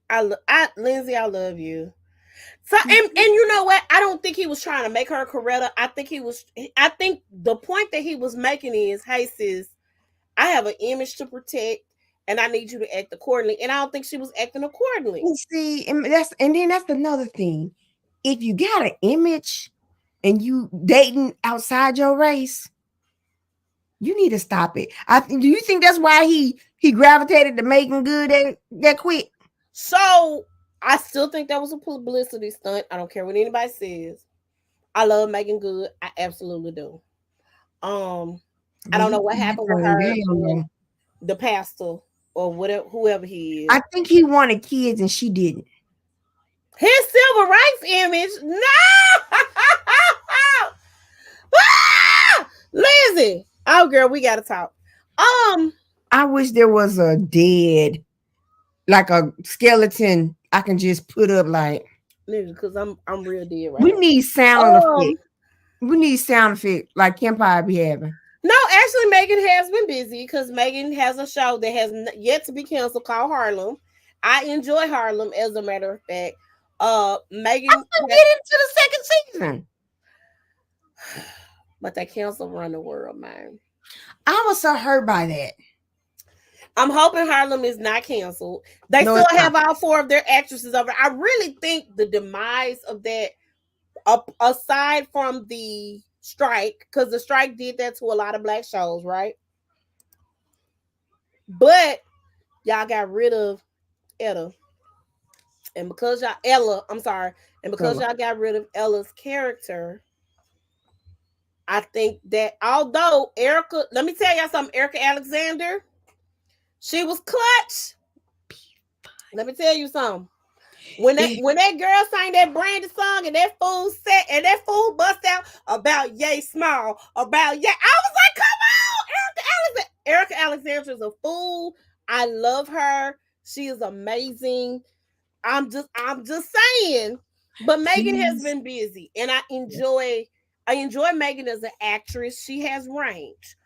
Ah, Lindsay, I love you. So and you know what? I don't think he was trying to make her a Coretta. I think he was. I think the point that he was making is, hey sis, I have an image to protect, and I need you to act accordingly. And I don't think she was acting accordingly. see, and then that's another thing. If you got an image and you dating outside your race, you need to stop it. Do you think that's why he gravitated to making good that quick? So I still think that was a publicity stunt. I don't care what anybody says. I love Megan Good. I absolutely do. Um, I But don't he know what did that happened with thing, her hell and no. the pastor or whatever, whoever he is. I think he wanted kids and she didn't. His civil rights image, no. Ah! Lizzie. Oh, girl, we gotta talk. Um, I wish there was a dead, like a skeleton I can just put up like because I'm real dead right we now. need sound Um, effect. We need sound effect like Empire be having. no, actually, Megan has been busy because Megan has a show that has yet to be canceled called Harlem. I enjoy Harlem, as a matter of fact. I Megan, can get into the second season. but they canceled Run the World, man. I was so hurt by that. I'm hoping Harlem is not canceled. They No, still it's not. have all four of their actresses over. I really think the demise of that, aside from the strike, because the strike did that to a lot of black shows, right? But y'all got rid of Etta, and because y'all Ella, I'm sorry, and because Hello. y'all got rid of Ella's character, I think that although Erica, let me tell y'all something, Erica Alexander, she was clutch. Let me tell you something. When that girl sang that Brandy song and that fool set and that fool bust out about Yay Small, about Yay, I was like, come on, Erica Alexander is a fool. I love her. She is amazing. I'm just saying. But Megan has She's been busy, and I enjoy Megan as an actress. She has range.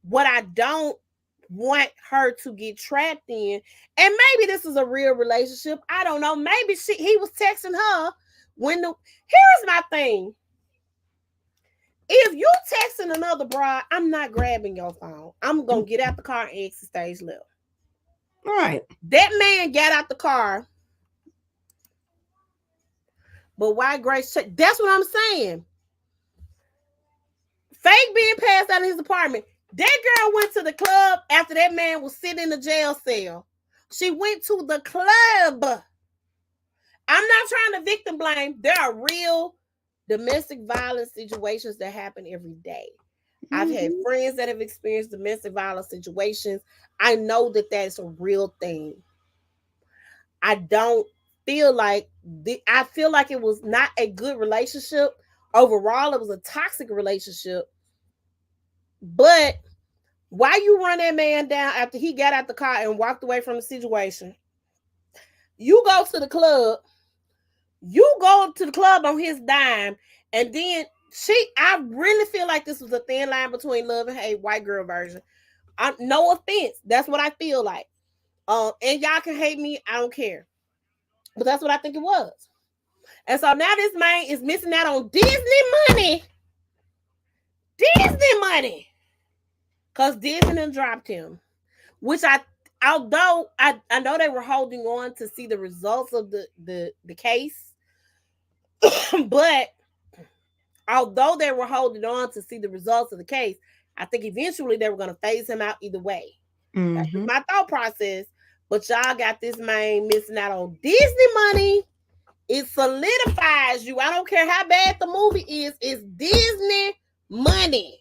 What I don't want her to get trapped in, and maybe this is a real relationship. I don't know. Maybe he was texting her when the. Here's my thing. If you texting another broad, I'm not grabbing your phone. I'm gonna get out the car and exit stage left. right. That man got out the car, but why Grace? That's what I'm saying. Fake being passed out of his apartment. That girl went to the club after that man was sitting in the jail cell. She went to the club. I'm not trying to victim blame. There are real domestic violence situations that happen every day. I've had Mhm. friends that have experienced domestic violence situations. I know that that's a real thing. I don't feel like I feel like it was not a good relationship. Overall, it was a toxic relationship. But why you run that man down after he got out the car and walked away from the situation? You go to the club. You go to the club on his dime, and then I really feel like this was a thin line between love and hate, white girl version. No offense, that's what I feel like. And y'all can hate me, I don't care, but that's what I think it was. And so now this man is missing out on money, Disney money, because Disney dropped him. Which although I know they were holding on to see the results of the case, but although they were holding on to see the results of the case, I think eventually they were going to phase him out either way. That's just my thought process. But y'all got this man missing out on Disney money. It solidifies you. I don't care how bad the movie is. It's Disney money.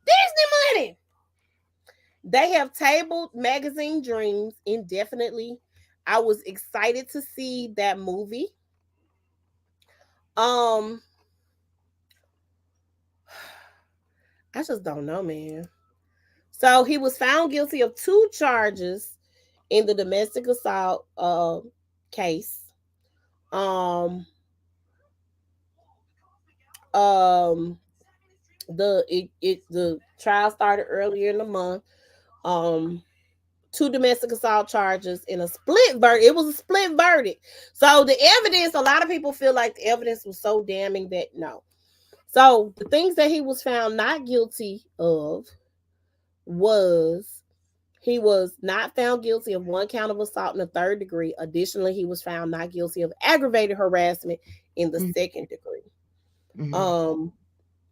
Disney money. They have tabled magazine dreams indefinitely. I was excited to see that movie. I just don't know, man. So he was found guilty of 2 charges in the domestic assault case. Um the trial started earlier in the month. 2 domestic assault charges in a split verdict. It was a split verdict. So the evidence, a lot of people feel like the evidence was so damning that no. So the things that he was found not guilty of was he was not found guilty of 1 count of assault in the 3rd degree. Additionally, he was found not guilty of aggravated harassment in the 2nd degree.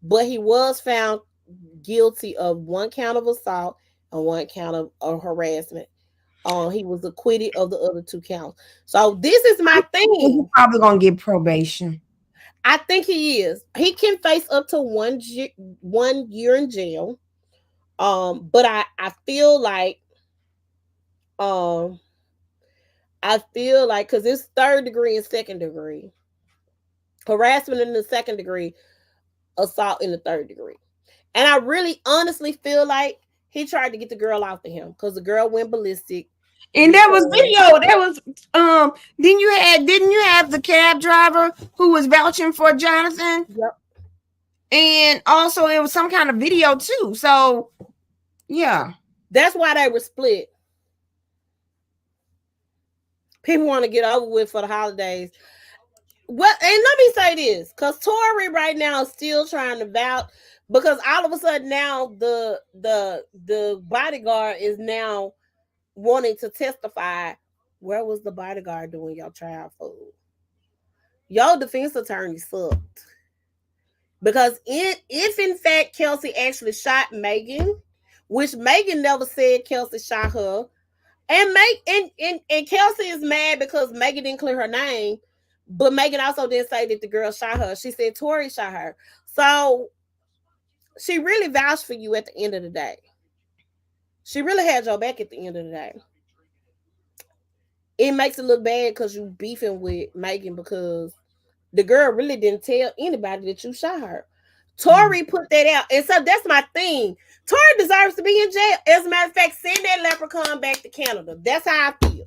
But he was found guilty of 1 count of assault and 1 count of harassment. He was acquitted of the other 2 counts. So this is my thing. He's probably gonna get probation. I think he is. He can face up to 1 year in jail. But I feel like because it's 3rd degree and 2nd degree, harassment in the 2nd degree, assault in the 3rd degree. And I really honestly feel like he tried to get the girl off of him because the girl went ballistic. And there was video. There was didn't you have the cab driver who was vouching for Jonathan? Yep. And also it was some kind of video too. So yeah. That's why they were split. People want to get over with for the holidays. Well, and let me say this, because Tori right now is still trying to vouch, because all of a sudden now the bodyguard is now wanting to testify. Where was the bodyguard doing your trial for? Your defense attorney sucked. Because if in fact Kelsey actually shot Megan, which Megan never said Kelsey shot her, and Kelsey is mad because Megan didn't clear her name, but Megan also didn't say that the girl shot her. She said Tori shot her. So she really vouched for you at the end of the day. She really had your back at the end of the day. It makes it look bad because you beefing with Megan because the girl really didn't tell anybody that you shot her. Tori put that out. And so that's my thing. Tori deserves to be in jail. As a matter of fact, send that leprechaun back to Canada. That's how I feel.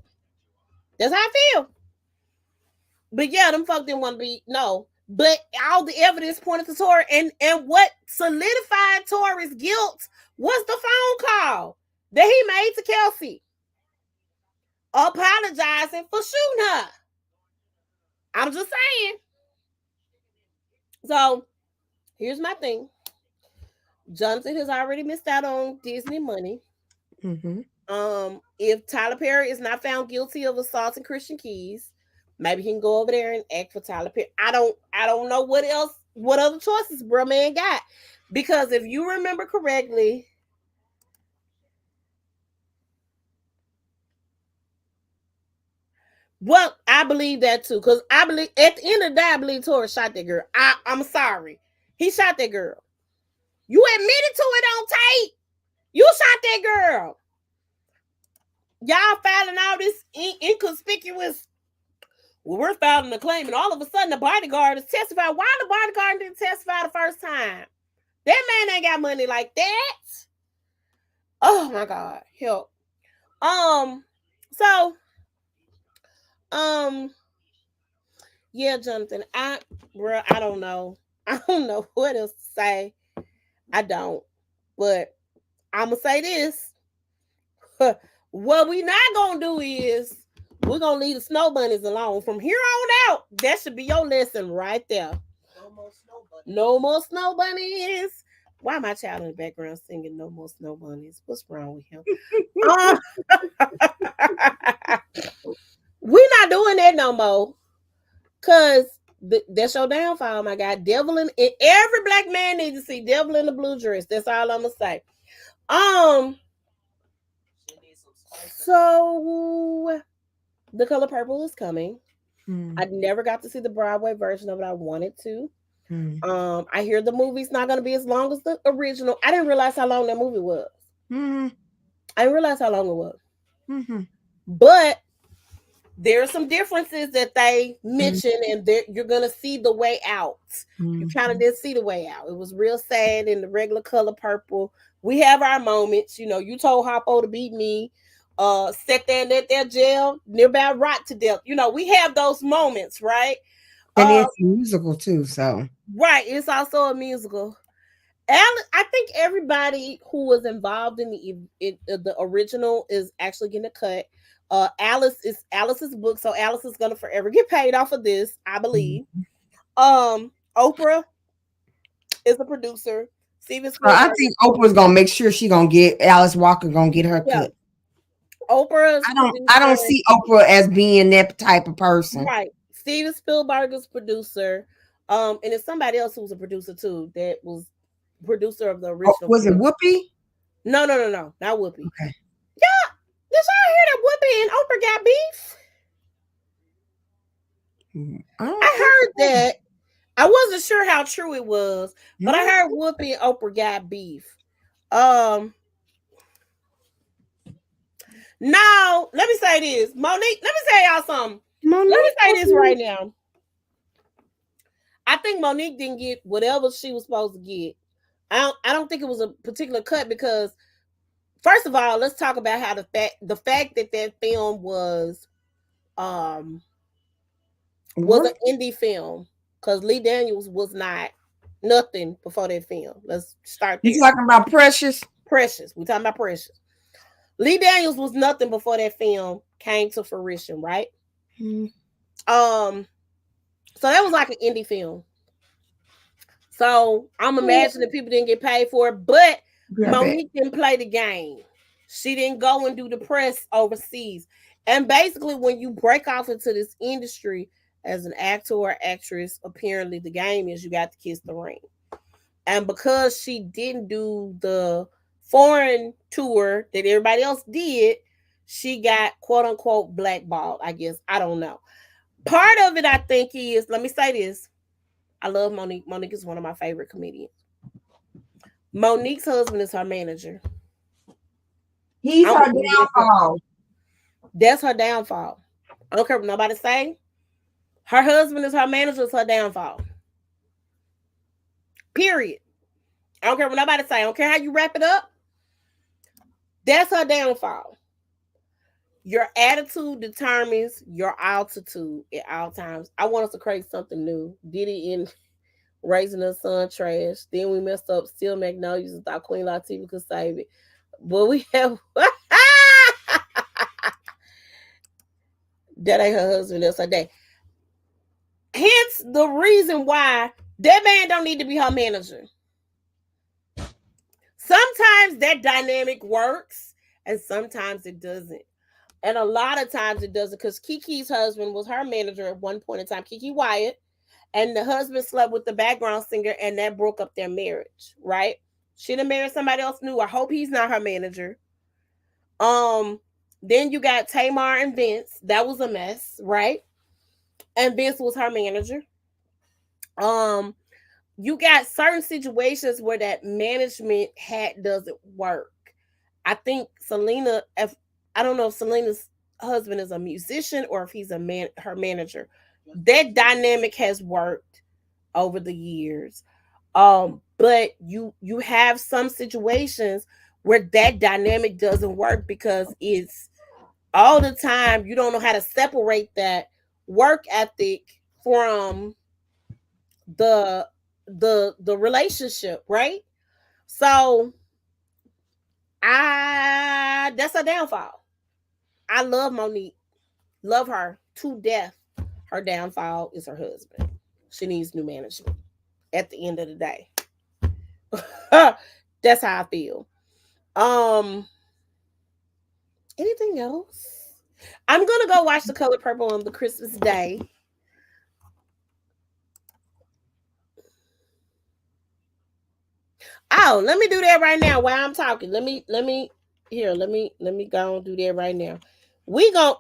That's how I feel. But yeah, them folk didn't want to be, no. But all the evidence pointed to Tori. And what solidified Tori's guilt was the phone call that he made to Kelsey, apologizing for shooting her. I'm just saying. So here's my thing. Jonathan has already missed out on Disney money. If Tyler Perry is not found guilty of assaulting Christian Keys, maybe he can go over there and act for Tyler Perry. I don't know what other choices bro man got. Because if you remember correctly, well, I believe that too. Because I believe at the end of the day, I believe Tori shot that girl. I'm sorry. He shot that girl. You admitted to it on tape. You shot that girl. Y'all filing all this inconspicuous. Well, we're filing a claim, and all of a sudden the bodyguard is testifying. Why the bodyguard didn't testify the first time? That man ain't got money like that. Oh my God, help. Yeah, Jonathan. I don't know. I don't know what else to say. I don't. But I'm gonna say this. What we not gonna do is we're gonna leave the snow bunnies alone. From here on out, that should be your lesson right there. No more snow bunnies. No more snow bunnies. Why my child in the background singing "No More Snow Bunnies"? What's wrong with him? We're not doing that no more. Cause That's your downfall, my guy. Devil in every black man needs to see Devil in the Blue Dress. That's all I'm gonna say. So The Color Purple is coming. I never got to see the Broadway version of it. I wanted to. I hear the movie's not going to be as long as the original. I didn't realize how long that movie was. I didn't realize how long it was. But there are some differences that they mention, and you're going to see the way out. You kind of didn't see the way out. It was real sad in the regular Color Purple. We have our moments. You know, you told Hoppo to beat me. Sat there and let their jail nearby rot to death. You know, we have those moments, right? And it's a musical too, so right. It's also a musical. I think everybody who was involved in the original is actually getting a cut. Alice is Alice's book, so Alice is gonna forever get paid off of this, I believe. Oprah is a producer. Steven Spielberg. I think Oprah's gonna make sure she gonna get Alice Walker gonna get her cut. Oprah's I don't see Oprah as being that type of person. Right. Steven Spielberg is producer. And it's somebody else who's a producer too. That was producer of the original. Was it Whoopi? No, not Whoopi. Okay. Yeah. Did y'all hear that Whoopi and Oprah got beef? I heard that. I wasn't sure how true it was, but I heard Whoopi and Oprah got beef. Now, let me say this. Monique, let me tell y'all something. Let me say this right now. I think Monique didn't get whatever she was supposed to get. I don't think it was a particular cut because, first of all, let's talk about how the fact that film was an indie film, because Lee Daniels was not nothing before that film. Let's start there. You talking about Precious? Precious. We talking about Precious. Lee Daniels was nothing before that film came to fruition, right? So that was like an indie film. So I'm imagining people didn't get paid for it, but Monique didn't play the game. She didn't go and do the press overseas. And basically, when you break off into this industry as an actor or actress, apparently the game is you got to kiss the ring. And because she didn't do the foreign tour that everybody else did, she got quote unquote blackballed, I guess. I don't know. Part of it, I think, is, let me say this. I love Monique. Monique is one of my favorite comedians. Monique's husband is her manager. He's her downfall. That's her downfall. I don't care what nobody say. Her husband is her manager, is her downfall. Period. I don't care what nobody say. I don't care how you wrap it up. That's her downfall. Your attitude determines your altitude at all times. I want us to create something new. Diddy in Raising Her Son trash. Then we messed up Steel Magnolias and thought Queen Latifah could save it. But we have that ain't her husband, that's her dad. Hence the reason why that man don't need to be her manager. Sometimes that dynamic works and sometimes it doesn't. And a lot of times it doesn't, because Kiki's husband was her manager at one point in time, Kiki Wyatt, and the husband slept with the background singer, and that broke up their marriage, right? She done married somebody else new. I hope he's not her manager. Then you got Tamar and Vince. That was a mess, right? And Vince was her manager. You got certain situations where that management hat doesn't work. I think Selena, I don't know if Selena's husband is a musician or if he's her manager. That dynamic has worked over the years. But you have some situations where that dynamic doesn't work because it's all the time you don't know how to separate that work ethic from the relationship, right? So that's a downfall. I love Monique. Love her to death. Her downfall is her husband. She needs new management at the end of the day. That's how I feel. Anything else? I'm gonna go watch The Color Purple on the Christmas day. Oh, let me do that right now while I'm talking. Let me go and do that right now. We have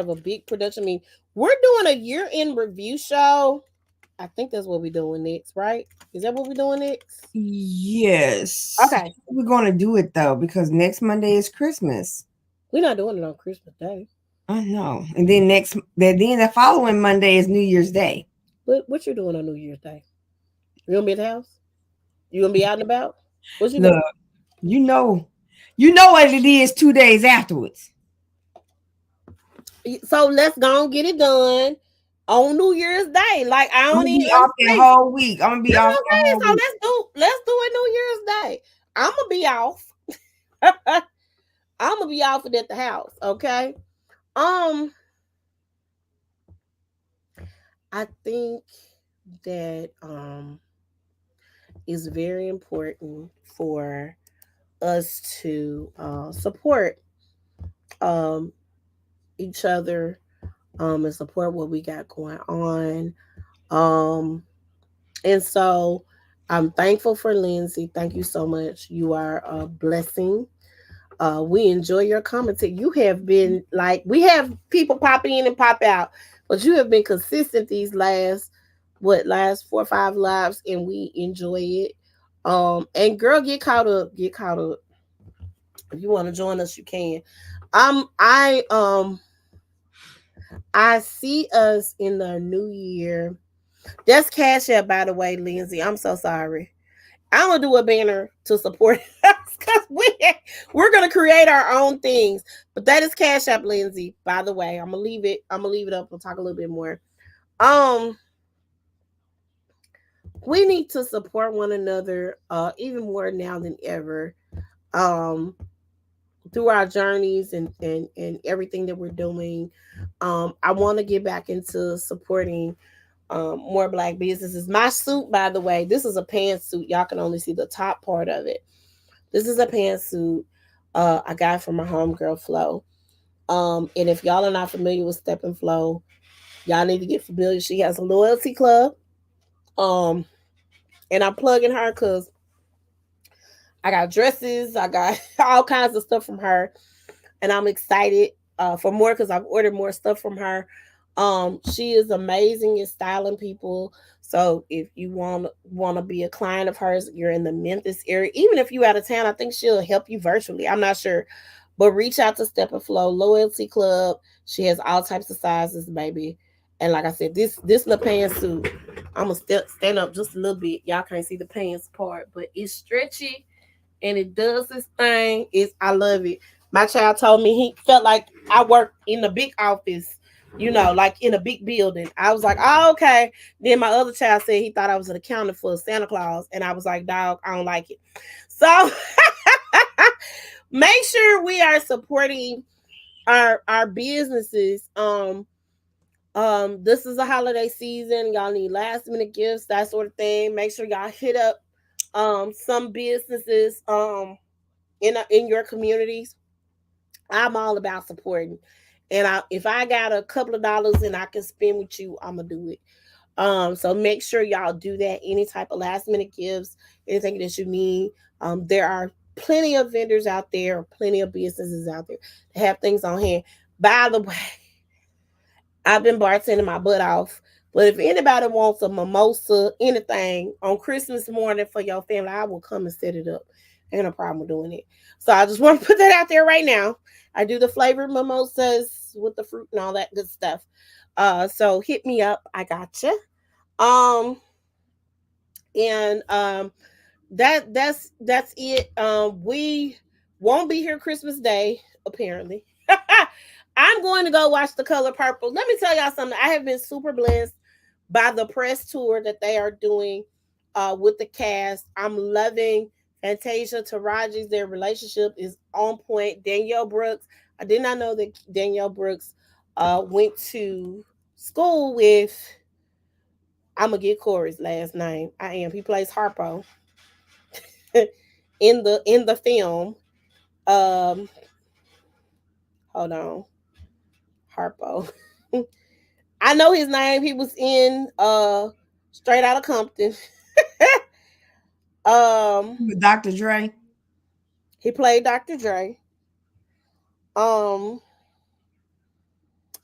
a big production meeting. We're doing a year-end review show. I think that's what we're doing next, right? Is that what we're doing next? Yes. Okay. We're going to do it though because next Monday is Christmas. We're not doing it on Christmas Day. I know. And then the following Monday is New Year's Day. What you doing on New Year's Day? You gonna be at the house? You gonna be out and about? What you Look, doing? you know what it is 2 days afterwards. So let's go and get it done on New Year's Day. Like I I'm don't gonna even be off that understand. whole week. I'm gonna be That's off that okay. whole So week. let's do it New Year's Day. I'm gonna be off. I'm gonna be off it at the house. Okay. Um, I think that is very important for us to support um each other and support what we got going on. Um, and so I'm thankful for Lindsay. Thank you so much. You are a blessing. We enjoy your commentary. You have been like we have people pop in and pop out, but you have been consistent these last 4 or 5 lives, and we enjoy it. And girl, get caught up. If you want to join us, you can. I see us in the new year. That's Cash App, by the way, Lindsay. I'm so sorry. I'm gonna do a banner to support us because we're gonna create our own things. But that is Cash App, Lindsay. By the way, I'm gonna leave it. I'm gonna leave it up. We'll talk a little bit more. Um, we need to support one another, even more now than ever. Um, through our journeys and everything that we're doing. I want to get back into supporting more black businesses. My suit, by the way, this is a pantsuit. Y'all can only see the top part of it. This is a pantsuit I got from my homegirl Flo. And if y'all are not familiar with Step and Flow, y'all need to get familiar. She has a loyalty club. Um, and I'm plugging her because I got dresses, I got all kinds of stuff from her, and I'm excited for more because I've ordered more stuff from her. She is amazing at styling people. So if you want to be a client of hers, you're in the Memphis area. Even if you out of town, I think she'll help you virtually. I'm not sure, but reach out to Step and Flow Loyalty Club. She has all types of sizes, baby. And like I said, this little pantsuit, I'm gonna stand up just a little bit. Y'all can't see the pants part, but it's stretchy and it does this thing. I love it. My child told me he felt like I worked in a big office, like in a big building. I was like, oh, okay. Then my other child said he thought I was an accountant for Santa Claus, and I was like, dog, I don't like it. So make sure we are supporting our businesses. This is a holiday season. Y'all need last minute gifts, that sort of thing. Make sure y'all hit up some businesses in your communities. I'm all about supporting. And if I got a couple of dollars and I can spend with you, I'm gonna do it. So make sure y'all do that. Any type of last minute gifts, anything that you need. There are plenty of vendors out there, plenty of businesses out there that have things on hand. By the way, I've been bartending my butt off. But if anybody wants a mimosa, anything on Christmas morning for your family, I will come and set it up. Ain't no problem with doing it. So I just want to put that out there right now. I do the flavored mimosas with the fruit and all that good stuff. So hit me up. I gotcha. Um, and that's it. We won't be here Christmas Day, apparently. I'm going to go watch The Color Purple. Let me tell y'all something. I have been super blessed by the press tour that they are doing with the cast. I'm loving Fantasia Taraji's. Their relationship is on point. Danielle Brooks. I did not know that Danielle Brooks went to school with. I'm gonna get Corey's last name. I am. He plays Harpo in the film. Um, hold on, Harpo. I know his name. He was in Straight Outta Compton. Um, With Dr. Dre. he played Dr. Dre. Um,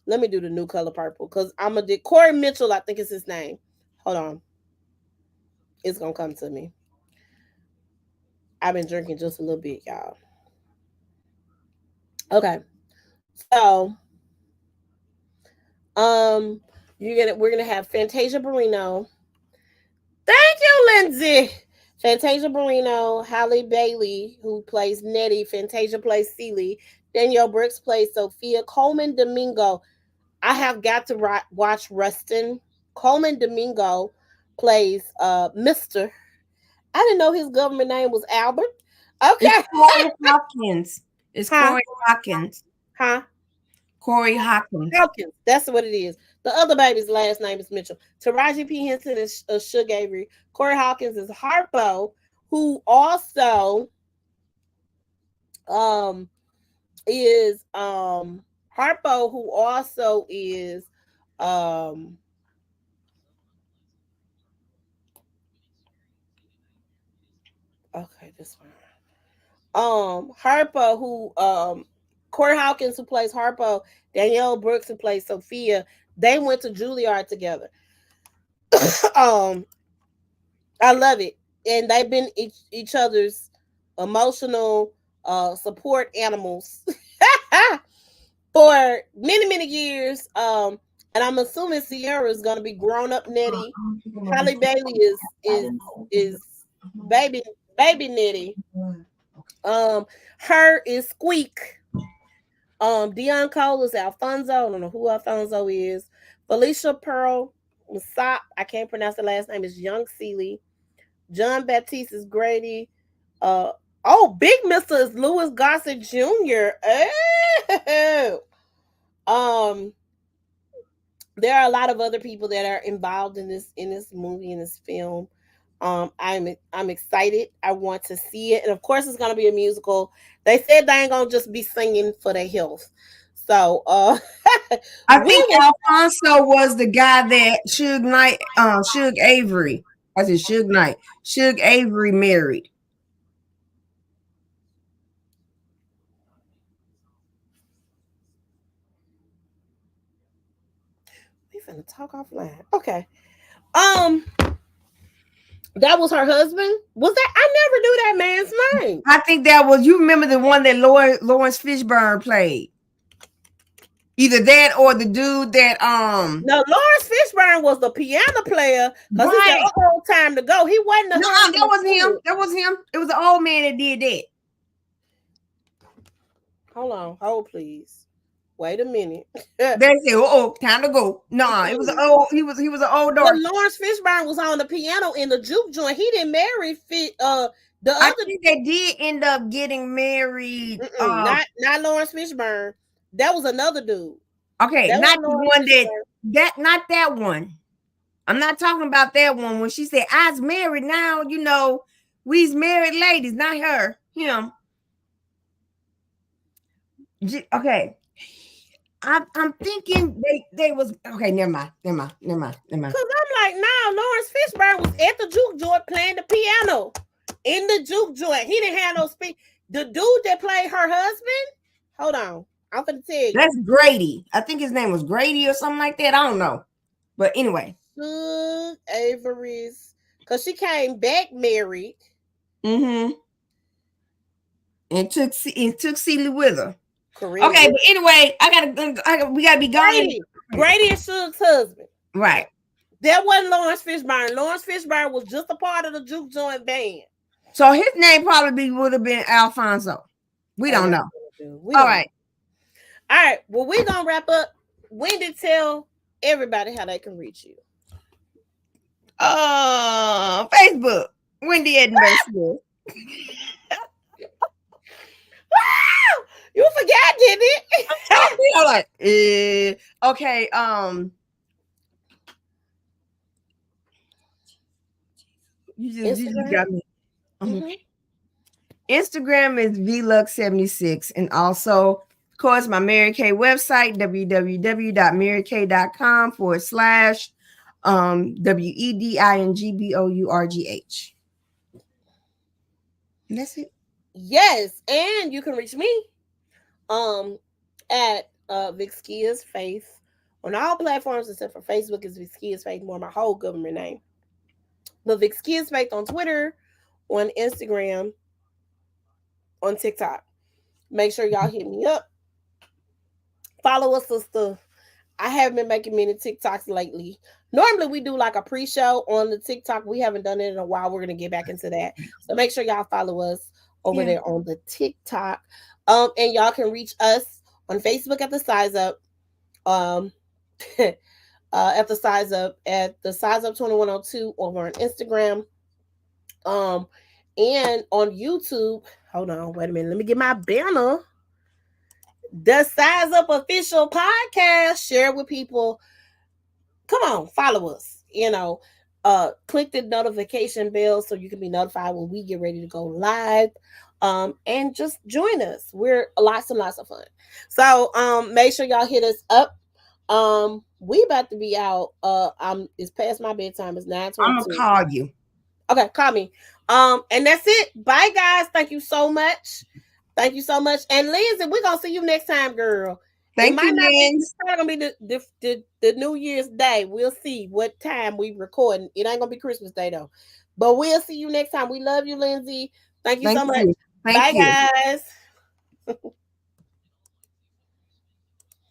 let me do the New Color Purple because I'm a Corey Mitchell. I think is his name. Hold on, it's gonna come to me. I've been drinking just a little bit, y'all. Okay, so um, we're gonna have Fantasia Barrino. Thank you, Lindsay. Fantasia Barrino, Halle Bailey, who plays Nettie. Fantasia plays Celie. Danielle Brooks plays Sophia. Coleman Domingo. I have got to watch Rustin. Coleman Domingo plays Mr. I didn't know his government name was Albert. Okay. It's Corey Hawkins. It's Huh? Corey Hawkins. Huh? Corey Hawkins. Hawkins. That's what it is. The other baby's last name is Mitchell. Taraji P. Henson is Suge Avery. Corey Hawkins is Harpo, who also um is Harpo, who also is um okay, this one. Harpo, who Corey Hawkins, who plays Harpo, Danielle Brooks, who plays Sophia, they went to Juilliard together. um, I love it, and they've been each other's emotional support animals for many years. And I'm assuming Sierra is going to be grown up Nettie. Halle Bailey is baby Nettie. Her is Squeak. Dion Cole is Alfonso. I don't know who Alfonso is. Felicia Pearl Masop, I can't pronounce the last name, is Young Celie. John Baptiste is Grady. Big Mister is Louis Gossett Jr. Oh. There are a lot of other people that are involved in this movie, in this film. I'm excited. I want to see it, and of course, it's gonna be a musical. They said they ain't gonna just be singing for their health. So, I think Alfonso was the guy that Suge Avery. I said Suge Knight. Suge Avery married. we finna talk offline. Okay. That was her husband. Was that? I never knew that man's name. I think that was, you remember the one that Lawrence Fishburne played. Either that or the dude that No, Lawrence Fishburne was the piano player because he said, "Oh, time to go." He wasn't. No, that wasn't him. That was him. It was the old man that did that. Hold please. Wait a minute. They said, time to go. No, it was an old. He was an old dog. Lawrence Fishburne was on the piano in the juke joint. He didn't marry I think they did end up getting married. Not Lawrence Fishburne. That was another dude. Okay, that not the one not that one. I'm not talking about that one. When she said, "I's married now," we's married ladies, not her, him. Okay, I'm thinking they was okay. Never mind. Because I'm like, Lawrence Fishburne was at the juke joint playing the piano in the juke joint. He didn't have no speak. The dude that played her husband. Hold on. I'm gonna tell you. That's Grady. I think his name was Grady or something like that. I don't know. But anyway. Avery's, because she came back married. Mm-hmm. And took Celie with her. Correct. Okay, but anyway, we gotta be gone. Grady is Suge's husband. Right. That wasn't Lawrence Fishburne. Lawrence Fishburne was just a part of the juke joint band. So his name probably would have been Alfonso. We don't know. All right. Well, we're gonna wrap up. Wendy, tell everybody how they can reach you. Facebook. Wendy Edinburgh Smith. Wow! You forgot, didn't it? Okay. You got me. Mm-hmm. Instagram is vlux76, and also, of course, my Mary Kay website, www.marykay.com /WEDINGBOURGH. That's it. Yes, and you can reach me at Vixia's Faith on all platforms except for Facebook is Vixia's Faith, more my whole government name. But Vixia's Faith on Twitter, on Instagram, on TikTok. Make sure y'all hit me up. Follow us, sister. I haven't been making many TikToks lately. Normally we do like a pre-show on the TikTok. We haven't done it in a while. We're gonna get back into that. So make sure y'all follow us over there on the TikTok. And y'all can reach us on Facebook at the Size Up. At the Size Up 2102 over on Instagram. And on YouTube. Hold on, wait a minute. Let me get my banner. The Size Up Official Podcast. Share it with people. Come on, follow us. Click the notification bell so you can be notified when we get ready to go live. And just join us. We're lots and lots of fun. So make sure y'all hit us up. We about to be out. It's past my bedtime. It's 9:22. I'm gonna call you. Okay, call me. And that's it. Bye, guys. Thank you so much. Thank you so much. And Lindsay, we're gonna see you next time, girl. Thank you, Lindsay. It's not gonna be the New Year's Day. We'll see what time we recording. It ain't gonna be Christmas Day though. But we'll see you next time. We love you, Lindsay. Thank you so much. Thank you. Bye, guys.